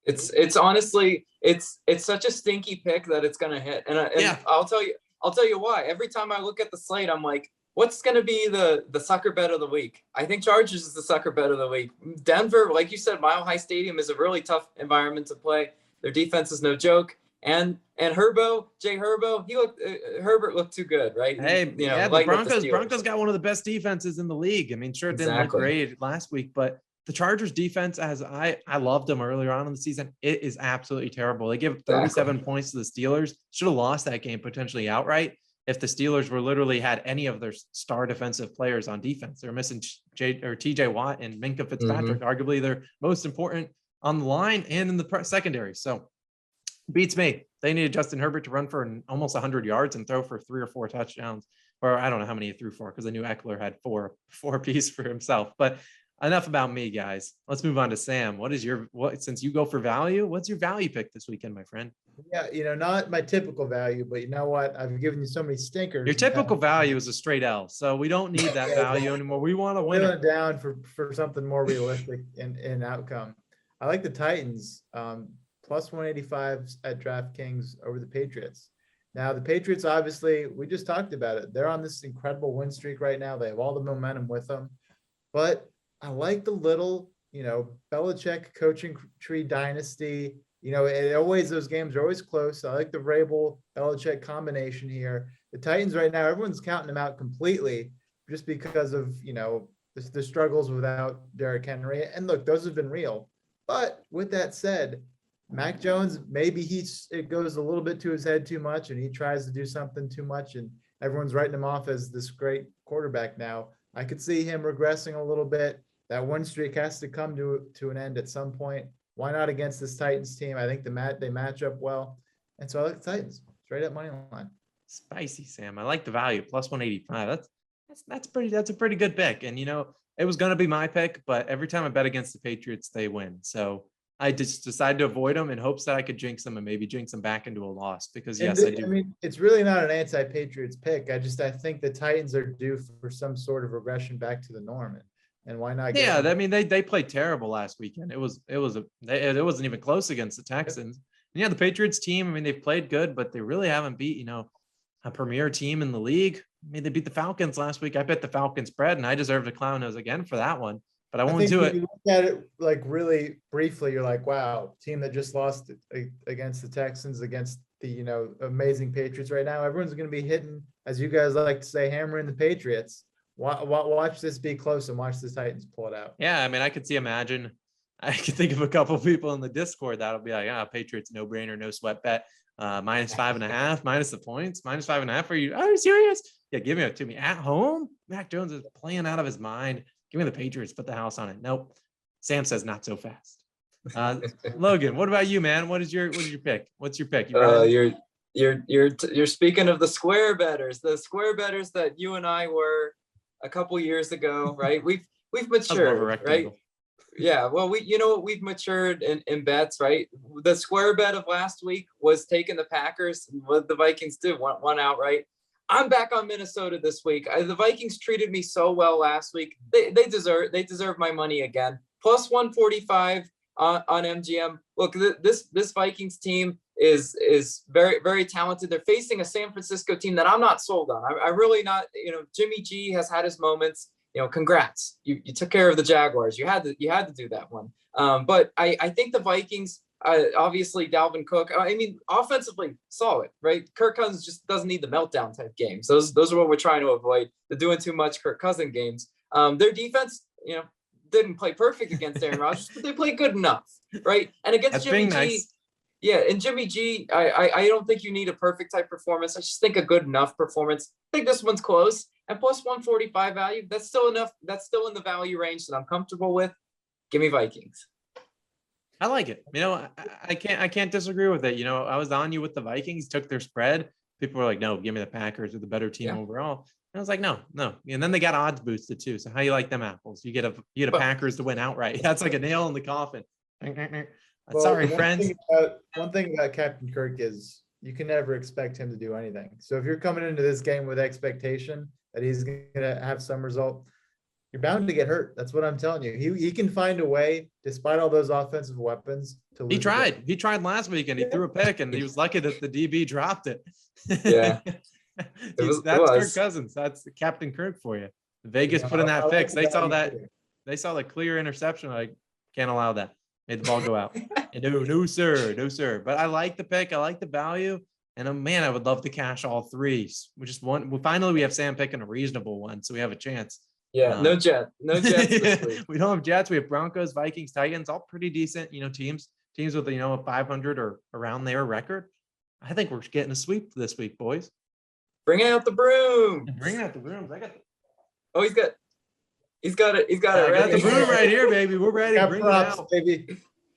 It's honestly it's such a stinky pick that it's gonna hit, and I'll tell you why. Every time I look at the slate, I'm like, what's gonna be the sucker bet of the week? I think Chargers is the sucker bet of the week. Denver, like you said, Mile High Stadium is a really tough environment to play. Their defense is no joke, and Herbert looked too good, right? Hey, the Broncos got one of the best defenses in the league. I mean, sure, it didn't look great last week, but the Chargers defense, as I loved them earlier on in the season, it is absolutely terrible. They give 37 points to the Steelers. Should have lost that game potentially outright if the Steelers were literally had any of their star defensive players on defense. They're missing TJ Watt and Minkah Fitzpatrick, arguably their most important on the line and in the secondary. So beats me. They needed Justin Herbert to run for almost 100 yards and throw for 3 or 4 touchdowns. Or I don't know how many he threw for because I knew Eckler had four piece for himself. But enough about me, guys. Let's move on to Sam. Since you go for value, what's your value pick this weekend, my friend? Yeah, not my typical value, but you know what? I've given you so many stinkers. Your typical value is a straight L, so we don't need that value anymore. We want to win it down for something more realistic in outcome. I like the Titans plus 185 at DraftKings over the Patriots. Now, the Patriots, obviously, we just talked about it. They're on this incredible win streak right now. They have all the momentum with them, but I like the little, Belichick coaching tree dynasty. Those games are always close. I like the Vrabel Belichick combination here. The Titans right now, everyone's counting them out completely just because of, the struggles without Derrick Henry. And look, those have been real. But with that said, Mac Jones, maybe it goes a little bit to his head too much and he tries to do something too much and everyone's writing him off as this great quarterback now. I could see him regressing a little bit. That win streak has to come to an end at some point. Why not against this Titans team? I think they match up well. And so I like the Titans. Straight up money line. Spicy, Sam. I like the value. Plus 185. That's a pretty good pick. And it was gonna be my pick, but every time I bet against the Patriots, they win. So I just decided to avoid them in hopes that I could jinx them and maybe jinx them back into a loss because I do. I mean, it's really not an anti-Patriots pick. I think the Titans are due for some sort of regression back to the norm. And why not? I mean, they played terrible last weekend. It wasn't even close against the Texans. And the Patriots team, I mean, they've played good, but they really haven't beat, a premier team in the league. I mean, they beat the Falcons last week. I bet the Falcons spread, and I deserve to clown those again for that one. but I won't think do when it. you look at it like really briefly, you're like, wow, team that just lost against the Texans, against the, you know, amazing Patriots right now. Everyone's going to be hitting, as you guys like to say, hammering the Patriots. Watch this be close and watch the Titans pull it out. Yeah, I mean, I could think of a couple of people in the Discord that'll be like, Patriots, no brainer, no sweat bet. -5.5, minus the points, -5.5. Are you serious? Yeah, give me it to me at home. Mac Jones is playing out of his mind. Give me the Patriots, put the house on it. Nope. Sam says not so fast. Logan, what about you, man? What is your pick? What's your pick? You're speaking of the square betters that you and I were a couple years ago, right? We've matured, right? Yeah, well, we've matured in bets, right? The square bet of last week was taking the Packers. What the Vikings did, one outright. I'm back on Minnesota this week. The Vikings treated me so well last week. They deserve my money again. Plus 145 on MGM. Look, this Vikings team is very, very talented. They're facing a San Francisco team that I'm not sold on. I really not. Jimmy G has had his moments. Congrats. You took care of the Jaguars. You had to do that one. But I think the Vikings, obviously Dalvin Cook, I mean, offensively solid, right? Kirk Cousins just doesn't need the meltdown type games. Those are what we're trying to avoid. The doing too much Kirk Cousins games. Their defense, didn't play perfect against Aaron Rodgers, but they played good enough, right? And against Jimmy G, nice. Yeah, and Jimmy G, I don't think you need a perfect type performance. I just think a good enough performance. I think this one's close. And plus 145 value, that's still enough. That's still in the value range that I'm comfortable with. Give me Vikings. I like it. I can't disagree with it. I was on you with the Vikings, took their spread. People were like, no, give me the Packers, are the better team overall. And I was like, no. And then they got odds boosted too. So how you like them apples? You get a Packers to win outright. That's like a nail in the coffin. Well, sorry, friends. One thing about Captain Kirk is you can never expect him to do anything. So if you're coming into this game with expectation that he's going to have some result, you're bound to get hurt. That's what I'm telling you. He can find a way, despite all those offensive weapons, to lose. He tried last week and he threw a pick and he was lucky that the DB dropped it. Yeah. That's Kirk Cousins. That's Captain Kirk for you. Vegas put in that fix. They saw that. They saw the clear interception. Like, can't allow that. Made the ball go out. And no, sir. But I like the pick. I like the value. And man, I would love to cash all three. Finally, we have Sam picking a reasonable one, so we have a chance. Yeah, no Jets this week. We don't have Jets. We have Broncos, Vikings, Titans, all pretty decent, teams with, a 500 or around their record. I think we're getting a sweep this week, boys. Bring out the broom. Bring out the brooms. He's got it. I got the broom right here, baby. We're ready. Bring props, it out, baby.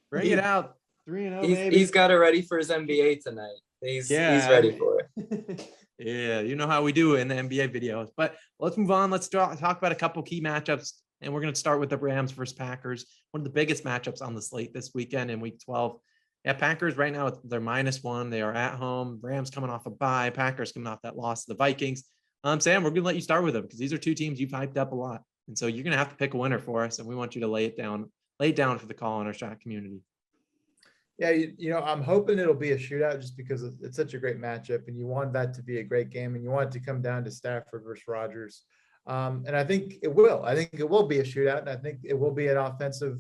Bring it out. 3-0, baby. He's got it ready for his NBA tonight. He's ready for it. Yeah, you know how we do it in the NBA videos. But let's move on. Let's talk about a couple key matchups. And we're going to start with the Rams versus Packers. One of the biggest matchups on the slate this weekend in week 12. Yeah, Packers right now, they're -1. They are at home. Rams coming off a bye. Packers coming off that loss to the Vikings. Sam, we're going to let you start with them because these are two teams you've hyped up a lot. And so you're going to have to pick a winner for us. And we want you to lay it down for the call on our shot community. Yeah, I'm hoping it'll be a shootout just because it's such a great matchup and you want that to be a great game and you want it to come down to Stafford versus Rodgers. And I think it will. I think it will be a shootout and I think it will be an offensive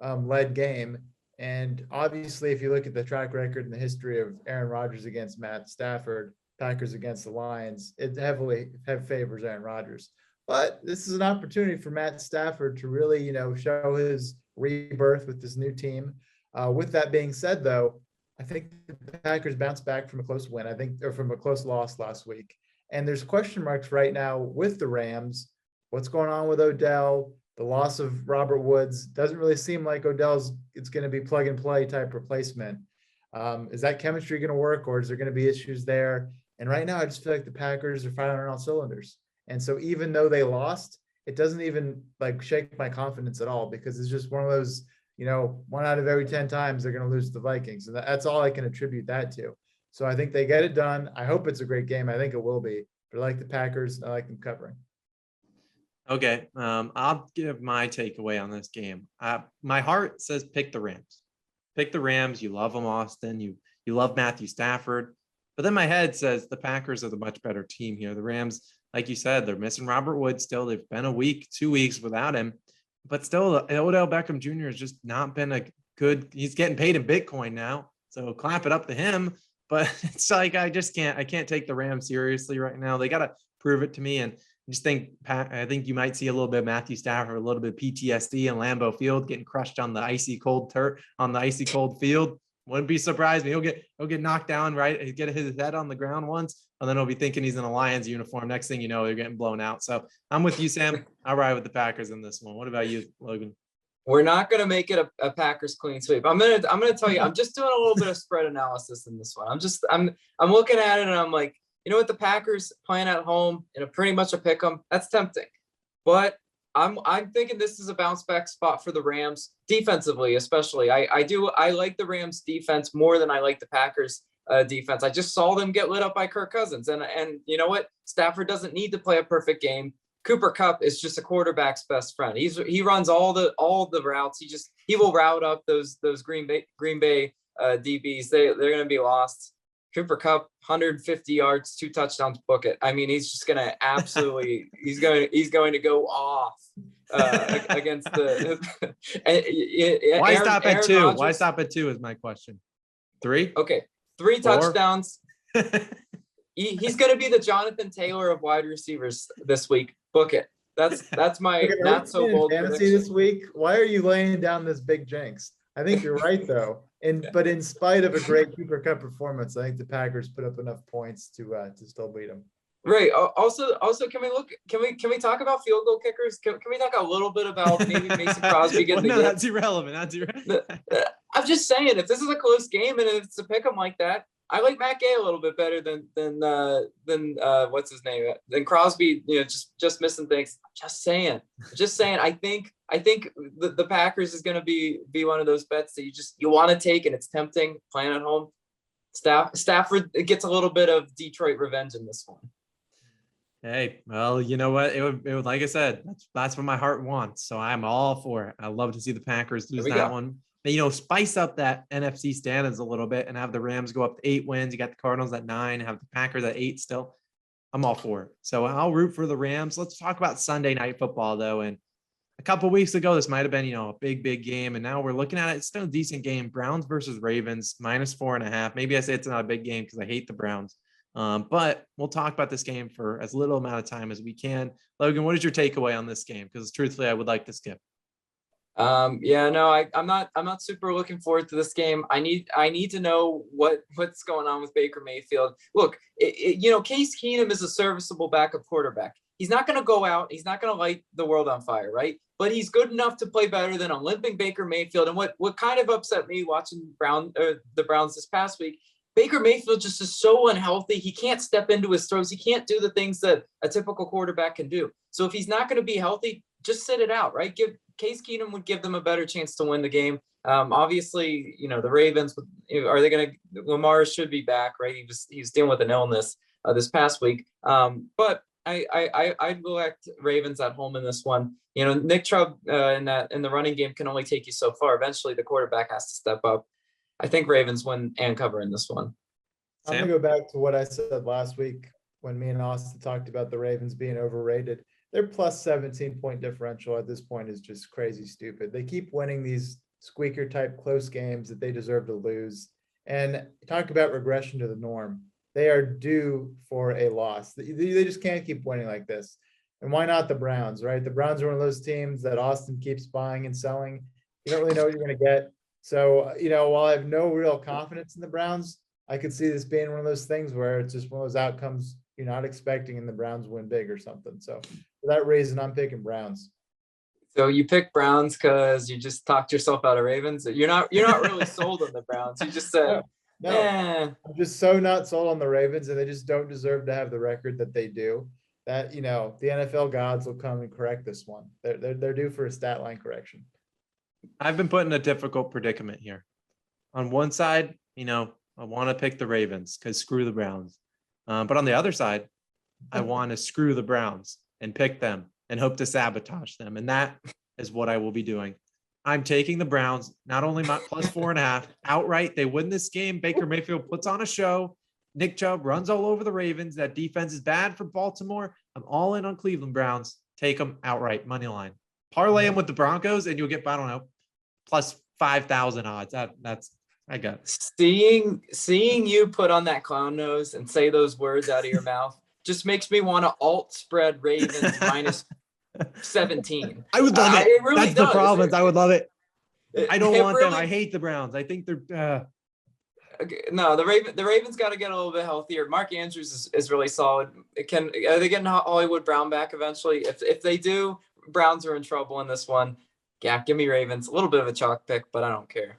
led game. And obviously, if you look at the track record and the history of Aaron Rodgers against Matt Stafford, Packers against the Lions, it heavily favors Aaron Rodgers. But this is an opportunity for Matt Stafford to really, show his rebirth with this new team. With that being said, though, I think the Packers bounced back from a close win, or from a close loss last week. And there's question marks right now with the Rams. What's going on with Odell? The loss of Robert Woods doesn't really seem like it's going to be plug and play type replacement. Is that chemistry going to work or is there going to be issues there? And right now, I just feel like the Packers are firing on all cylinders. And so even though they lost, it doesn't even shake my confidence at all because it's just one of those, 1 out of every 10 times they're going to lose to the Vikings. And that's all I can attribute that to. So I think they get it done. I hope it's a great game. I think it will be. But I like the Packers. I like them covering. Okay. I'll give my takeaway on this game. My heart says pick the Rams. Pick the Rams. You love them, Austin. You love Matthew Stafford. But then my head says the Packers are the much better team here. The Rams, like you said, they're missing Robert Woods still. They've been 2 weeks without him. but still, Odell Beckham Jr. has just not been a good. He's getting paid in Bitcoin now, so clap it up to him. But it's like I can't take the Rams seriously right now. They got to prove it to me, and I think you might see a little bit of Matthew Stafford, a little bit of PTSD in Lambeau Field, getting crushed on the icy cold field. Wouldn't be surprised. He'll get knocked down, right? He'll get his head on the ground once, and then he'll be thinking he's in a Lions uniform. Next thing you know, they're getting blown out. So I'm with you, Sam. I'll ride with the Packers in this one. What about you, Logan? We're not going to make it a Packers clean sweep. I'm going to tell you, I'm just doing a little bit of spread analysis in this one. I'm looking at it and I'm like, you know what, the Packers playing at home in a pretty much a pick 'em, that's tempting. But I'm thinking this is a bounce back spot for the Rams defensively, especially. I like the Rams defense more than I like the Packers defense. I just saw them get lit up by Kirk Cousins, and you know what? Stafford doesn't need to play a perfect game. Cooper Kupp is just a quarterback's best friend. He runs all the routes. He will route up those Green Bay DBs. They're going to be lost. Cooper Kupp, 150 yards, 2 touchdowns, book it. I mean, he's just going to absolutely he's going to go off against the. Why stop at 2? Rodgers, Why stop at 2 is my question. 3? Okay, 3 4? touchdowns. He's going to be the Jonathan Taylor of wide receivers this week. Book it. That's my not so bold fantasy prediction. this week. Why are you laying down this big jinx? I think you're right though. But in spite of a great Cooper Kupp performance, I think the Packers put up enough points to still beat them. Right. Also, can we talk about field goal kickers? Can we talk a little bit about maybe Mason Crosby getting the No, gift? that's irrelevant. I'm just saying, if this is a close game and if it's a pick 'em like that, I like Matt Gay a little bit better than what's his name, than Crosby. You know, just missing things. Just saying. I think the Packers is going to be one of those bets that you want to take, and it's tempting playing at home. Stafford gets a little bit of Detroit revenge in this one. Hey, well, you know what? It would like I said, that's what my heart wants. So I'm all for it. I love to see the Packers lose that one. Spice up that NFC standings a little bit and have the Rams go up to 8 wins. You got the Cardinals at 9, have the Packers at 8 still. I'm all for it. So I'll root for the Rams. Let's talk about Sunday Night Football, though. And a couple of weeks ago, this might have been, a big game. And now we're looking at it. It's still a decent game. Browns versus Ravens, -4.5. Maybe I say it's not a big game because I hate the Browns. But we'll talk about this game for as little amount of time as we can. Logan, what is your takeaway on this game? Because truthfully, I would like to skip. I'm not super looking forward to this game. I need to know what's going on with Baker Mayfield. Look, Case Keenum is a serviceable backup quarterback. He's not going to go out. He's not going to light the world on fire, right? But he's good enough to play better than a limping Baker Mayfield. And what kind of upset me watching the Browns this past week, Baker Mayfield just is so unhealthy. He can't step into his throws. He can't do the things that a typical quarterback can do. So if he's not going to be healthy, just sit it out, right? Case Keenum would give them a better chance to win the game. Obviously, the Ravens, Lamar should be back, right? He was dealing with an illness this past week. But I'd elect Ravens at home in this one. Nick Chubb in the running game can only take you so far. Eventually the quarterback has to step up. I think Ravens win and cover in this one. I'm going to go back to what I said last week when me and Austin talked about the Ravens being overrated. Their plus 17-point differential at this point is just crazy stupid. They keep winning these squeaker type close games that they deserve to lose. And talk about regression to the norm. They are due for a loss. They just can't keep winning like this. And why not the Browns, right? The Browns are one of those teams that Austin keeps buying and selling. You don't really know what you're going to get. So, while I have no real confidence in the Browns, I could see this being one of those things where it's just one of those outcomes you're not expecting and the Browns win big or something. So for that reason, I'm picking Browns. So you pick Browns because you just talked yourself out of Ravens. You're not really sold on the Browns. You just said, I'm just so not sold on the Ravens, and they just don't deserve to have the record that they do. That, the NFL gods will come and correct this one. They're due for a stat line correction. I've been put in a difficult predicament here. On one side, I want to pick the Ravens because screw the Browns. But on the other side, I want to screw the Browns and pick them and hope to sabotage them. And that is what I will be doing. I'm taking the Browns, not only my plus 4.5 outright. They win this game. Baker Mayfield puts on a show. Nick Chubb runs all over the Ravens. That defense is bad for Baltimore. I'm all in on Cleveland Browns. Take them outright. Money line. parlay them with the Broncos, and you'll get, I don't know, plus 5,000 odds. I got it. Seeing you put on that clown nose and say those words out of your mouth just makes me want to alt spread Ravens minus 17. I would love it. It really That's the does. problem. I would love it. I don't want them. Really, I hate the Browns. I think they're. No, the Ravens got to get a little bit healthier. Mark Andrews is really solid. Are they getting Hollywood Brown back eventually? If they do, Browns are in trouble in this one. Yeah, give me Ravens. A little bit of a chalk pick, but I don't care.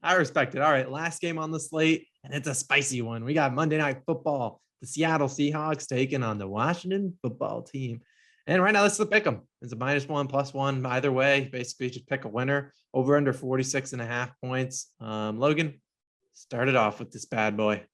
I respect it. All right, last game on the slate, and it's a spicy one. We got Monday Night Football. The Seattle Seahawks taking on the Washington Football Team. And right now, let's pick them. It's a -1, +1. Either way, basically just pick a winner. Over under 46.5 points. Logan, started off with this bad boy.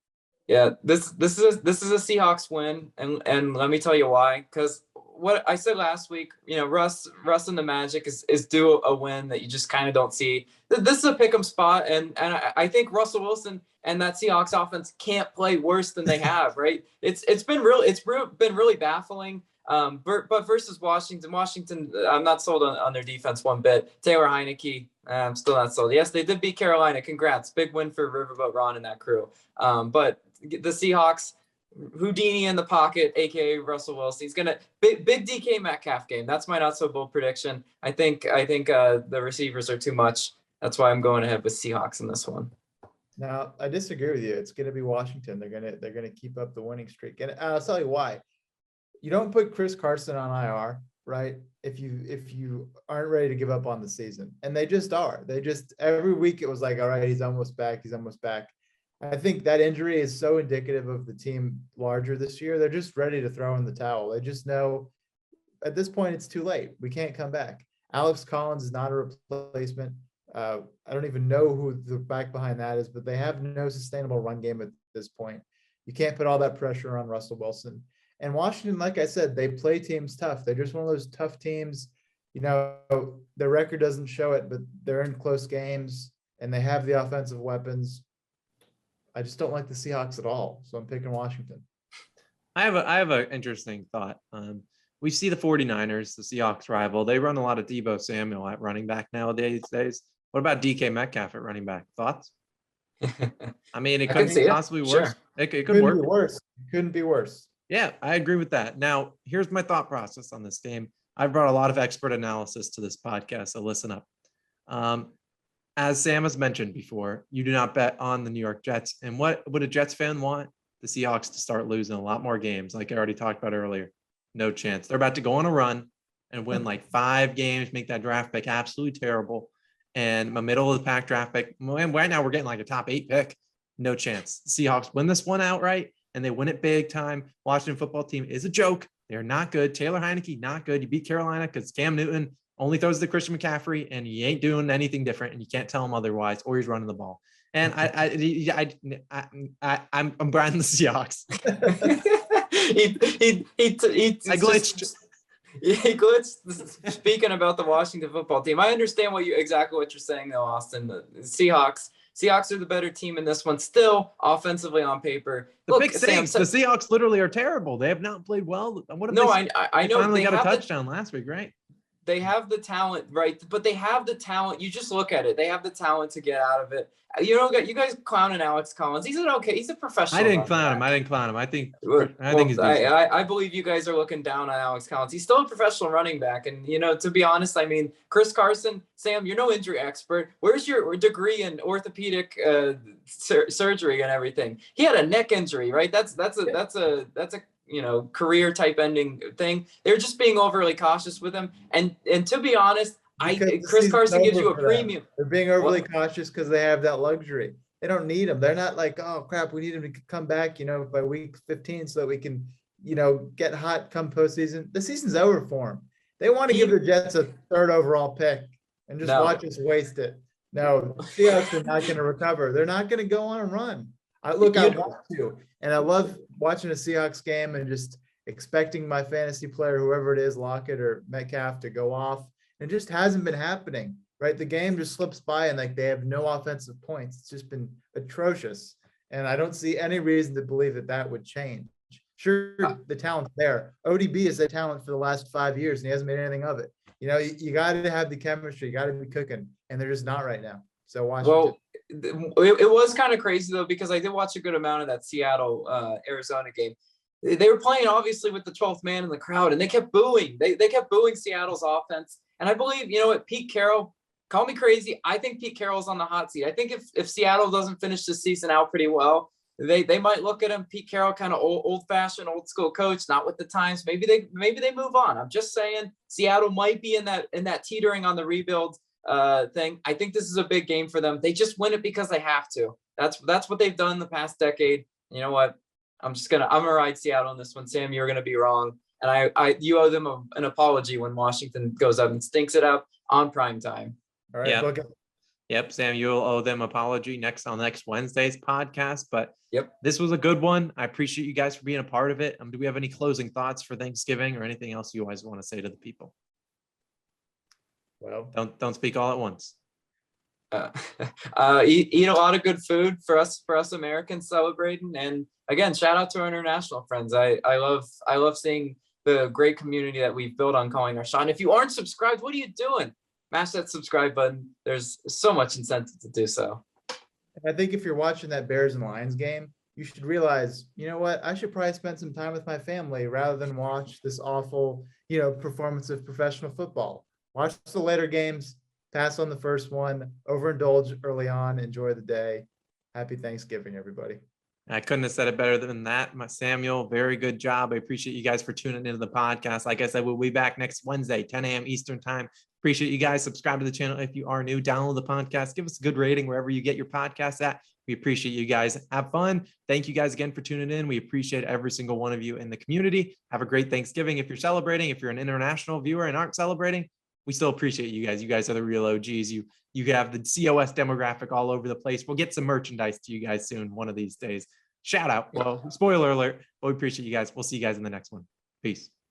Yeah, this is a Seahawks win, and let me tell you why. Because what I said last week, Russ and the Magic is due a win that you just kind of don't see. This is a pick'em spot, and I think Russell Wilson and that Seahawks offense can't play worse than they have. Right? It's been really baffling. But versus Washington, I'm not sold on their defense one bit. Taylor Heineke, I'm still not sold. Yes, they did beat Carolina. Congrats. Big win for Riverboat Ron and that crew. But the Seahawks, Houdini in the pocket, aka Russell Wilson. He's gonna big DK Metcalf game. That's my not so bold prediction. I think the receivers are too much. That's why I'm going ahead with Seahawks in this one. Now, I disagree with you. It's going to be Washington. They're gonna keep up the winning streak, and I'll tell you why. You don't put Chris Carson on IR, right? If you aren't ready to give up on the season, and they just are. They just every week it was like, all right, he's almost back. He's almost back. I think that injury is so indicative of the team larger this year. They're just ready to throw in the towel. They just know at this point it's too late. We can't come back. Alex Collins is not a replacement. I don't even know who the back behind that is, but they have no sustainable run game at this point. You can't put all that pressure on Russell Wilson. And Washington, like I said, they play teams tough. They're just one of those tough teams. Their record doesn't show it, but they're in close games and they have the offensive weapons. I just don't like the Seahawks at all. So I'm picking Washington. I have an interesting thought. We see the 49ers, the Seahawks rival. They run a lot of Deebo Samuel at running back nowadays. What about DK Metcalf at running back? Thoughts? I mean, it couldn't be possibly worse. Sure. It could work. Be worse. Couldn't be worse. Yeah, I agree with that. Now, here's my thought process on this game. I've brought a lot of expert analysis to this podcast, so listen up. As Sam has mentioned before, you do not bet on the New York Jets. And what would a Jets fan want? The Seahawks to start losing a lot more games, like I already talked about earlier. No chance. They're about to go on a run and win like 5 games, make that draft pick absolutely terrible. And a middle of the pack draft pick. And right now we're getting like a top 8 pick. No chance. The Seahawks win this one outright, and they win it big time. Washington Football Team is a joke. They're not good. Taylor Heineke, not good. You beat Carolina because Cam Newton only throws to Christian McCaffrey, and he ain't doing anything different, and you can't tell him otherwise, or he's running the ball. And I'm branding the Seahawks. I glitched. He glitched. Speaking about the Washington Football Team, I understand exactly what you're saying, though, Austin. The Seahawks are the better team in this one, still offensively on paper. The Seahawks literally are terrible. They have not played well. I know. They finally got a touchdown last week, right? They have the talent, right? But they have the talent. You just look at it. They have the talent to get out of it. You guys clowning Alex Collins. He's a professional. I didn't clown him. I think he's decent. I believe you guys are looking down on Alex Collins. He's still a professional running back. And, to be honest, I mean, Chris Carson, Sam, you're no injury expert. Where's your degree in orthopedic surgery and everything? He had a neck injury, right? That's a career type ending thing. They're just being overly cautious with him. And to be honest, Chris Carson gives you a premium. They're being overly cautious because they have that luxury. They don't need him. They're not like, oh crap, we need him to come back, by week 15 so that we can, get hot come postseason. The season's over for him. They want to give the Jets a 3rd overall pick and just watch us waste it. No, the Seahawks are not going to recover. They're not going to go on a run. I want to, and I love watching a Seahawks game and just expecting my fantasy player, whoever it is, Lockett or Metcalf, to go off. It just hasn't been happening, right? The game just slips by and they have no offensive points. It's just been atrocious. And I don't see any reason to believe that would change. Sure, the talent's there. ODB is a talent for the last 5 years, and he hasn't made anything of it. You know, you got to have the chemistry, you got to be cooking, and they're just not right now. So Washington. Well, it was kind of crazy though, because I did watch a good amount of that Seattle Arizona game. They were playing obviously with the 12th man in the crowd, and they kept booing. They kept booing Seattle's offense. And I believe, you know what, Pete Carroll, call me crazy, I think Pete Carroll's on the hot seat. I think if Seattle doesn't finish this season out pretty well, they might look at him. Pete Carroll, kind of old-fashioned, old-school coach, not with the times. Maybe they move on. I'm just saying Seattle might be in that teetering on the rebuild thing. I think this is a big game for them. They just win it because they have to. That's what they've done the past decade. You know what? I'm gonna ride Seattle on this one. Sam, you're gonna be wrong, and you owe them an apology when Washington goes up and stinks it up on prime time. All right, Yep, Sam, you'll owe them apology next Wednesday's podcast. But yep, this was a good one. I appreciate you guys for being a part of it. Do we have any closing thoughts for Thanksgiving or anything else you guys want to say to the people? Well, don't speak all at once. Eat a lot of good food for us Americans celebrating. And again, shout out to our international friends. I love seeing the great community that we've built on Calling Our Shot. And if you aren't subscribed, what are you doing? Mash that subscribe button. There's so much incentive to do so. I think if you're watching that Bears and Lions game, you should realize, you know what, I should probably spend some time with my family rather than watch this awful, performance of professional football. Watch the later games, pass on the first one, overindulge early on, enjoy the day. Happy Thanksgiving, everybody. I couldn't have said it better than that. Samuel, very good job. I appreciate you guys for tuning into the podcast. Like I said, we'll be back next Wednesday, 10 a.m. Eastern time. Appreciate you guys. Subscribe to the channel if you are new. Download the podcast. Give us a good rating wherever you get your podcasts at. We appreciate you guys. Have fun. Thank you guys again for tuning in. We appreciate every single one of you in the community. Have a great Thanksgiving. If you're celebrating, if you're an international viewer and aren't celebrating, we still appreciate you guys. You guys are the real OGs. You have the COS demographic all over the place. We'll get some merchandise to you guys soon, one of these days. Shout out. Well, spoiler alert, but we appreciate you guys. We'll see you guys in the next one. Peace.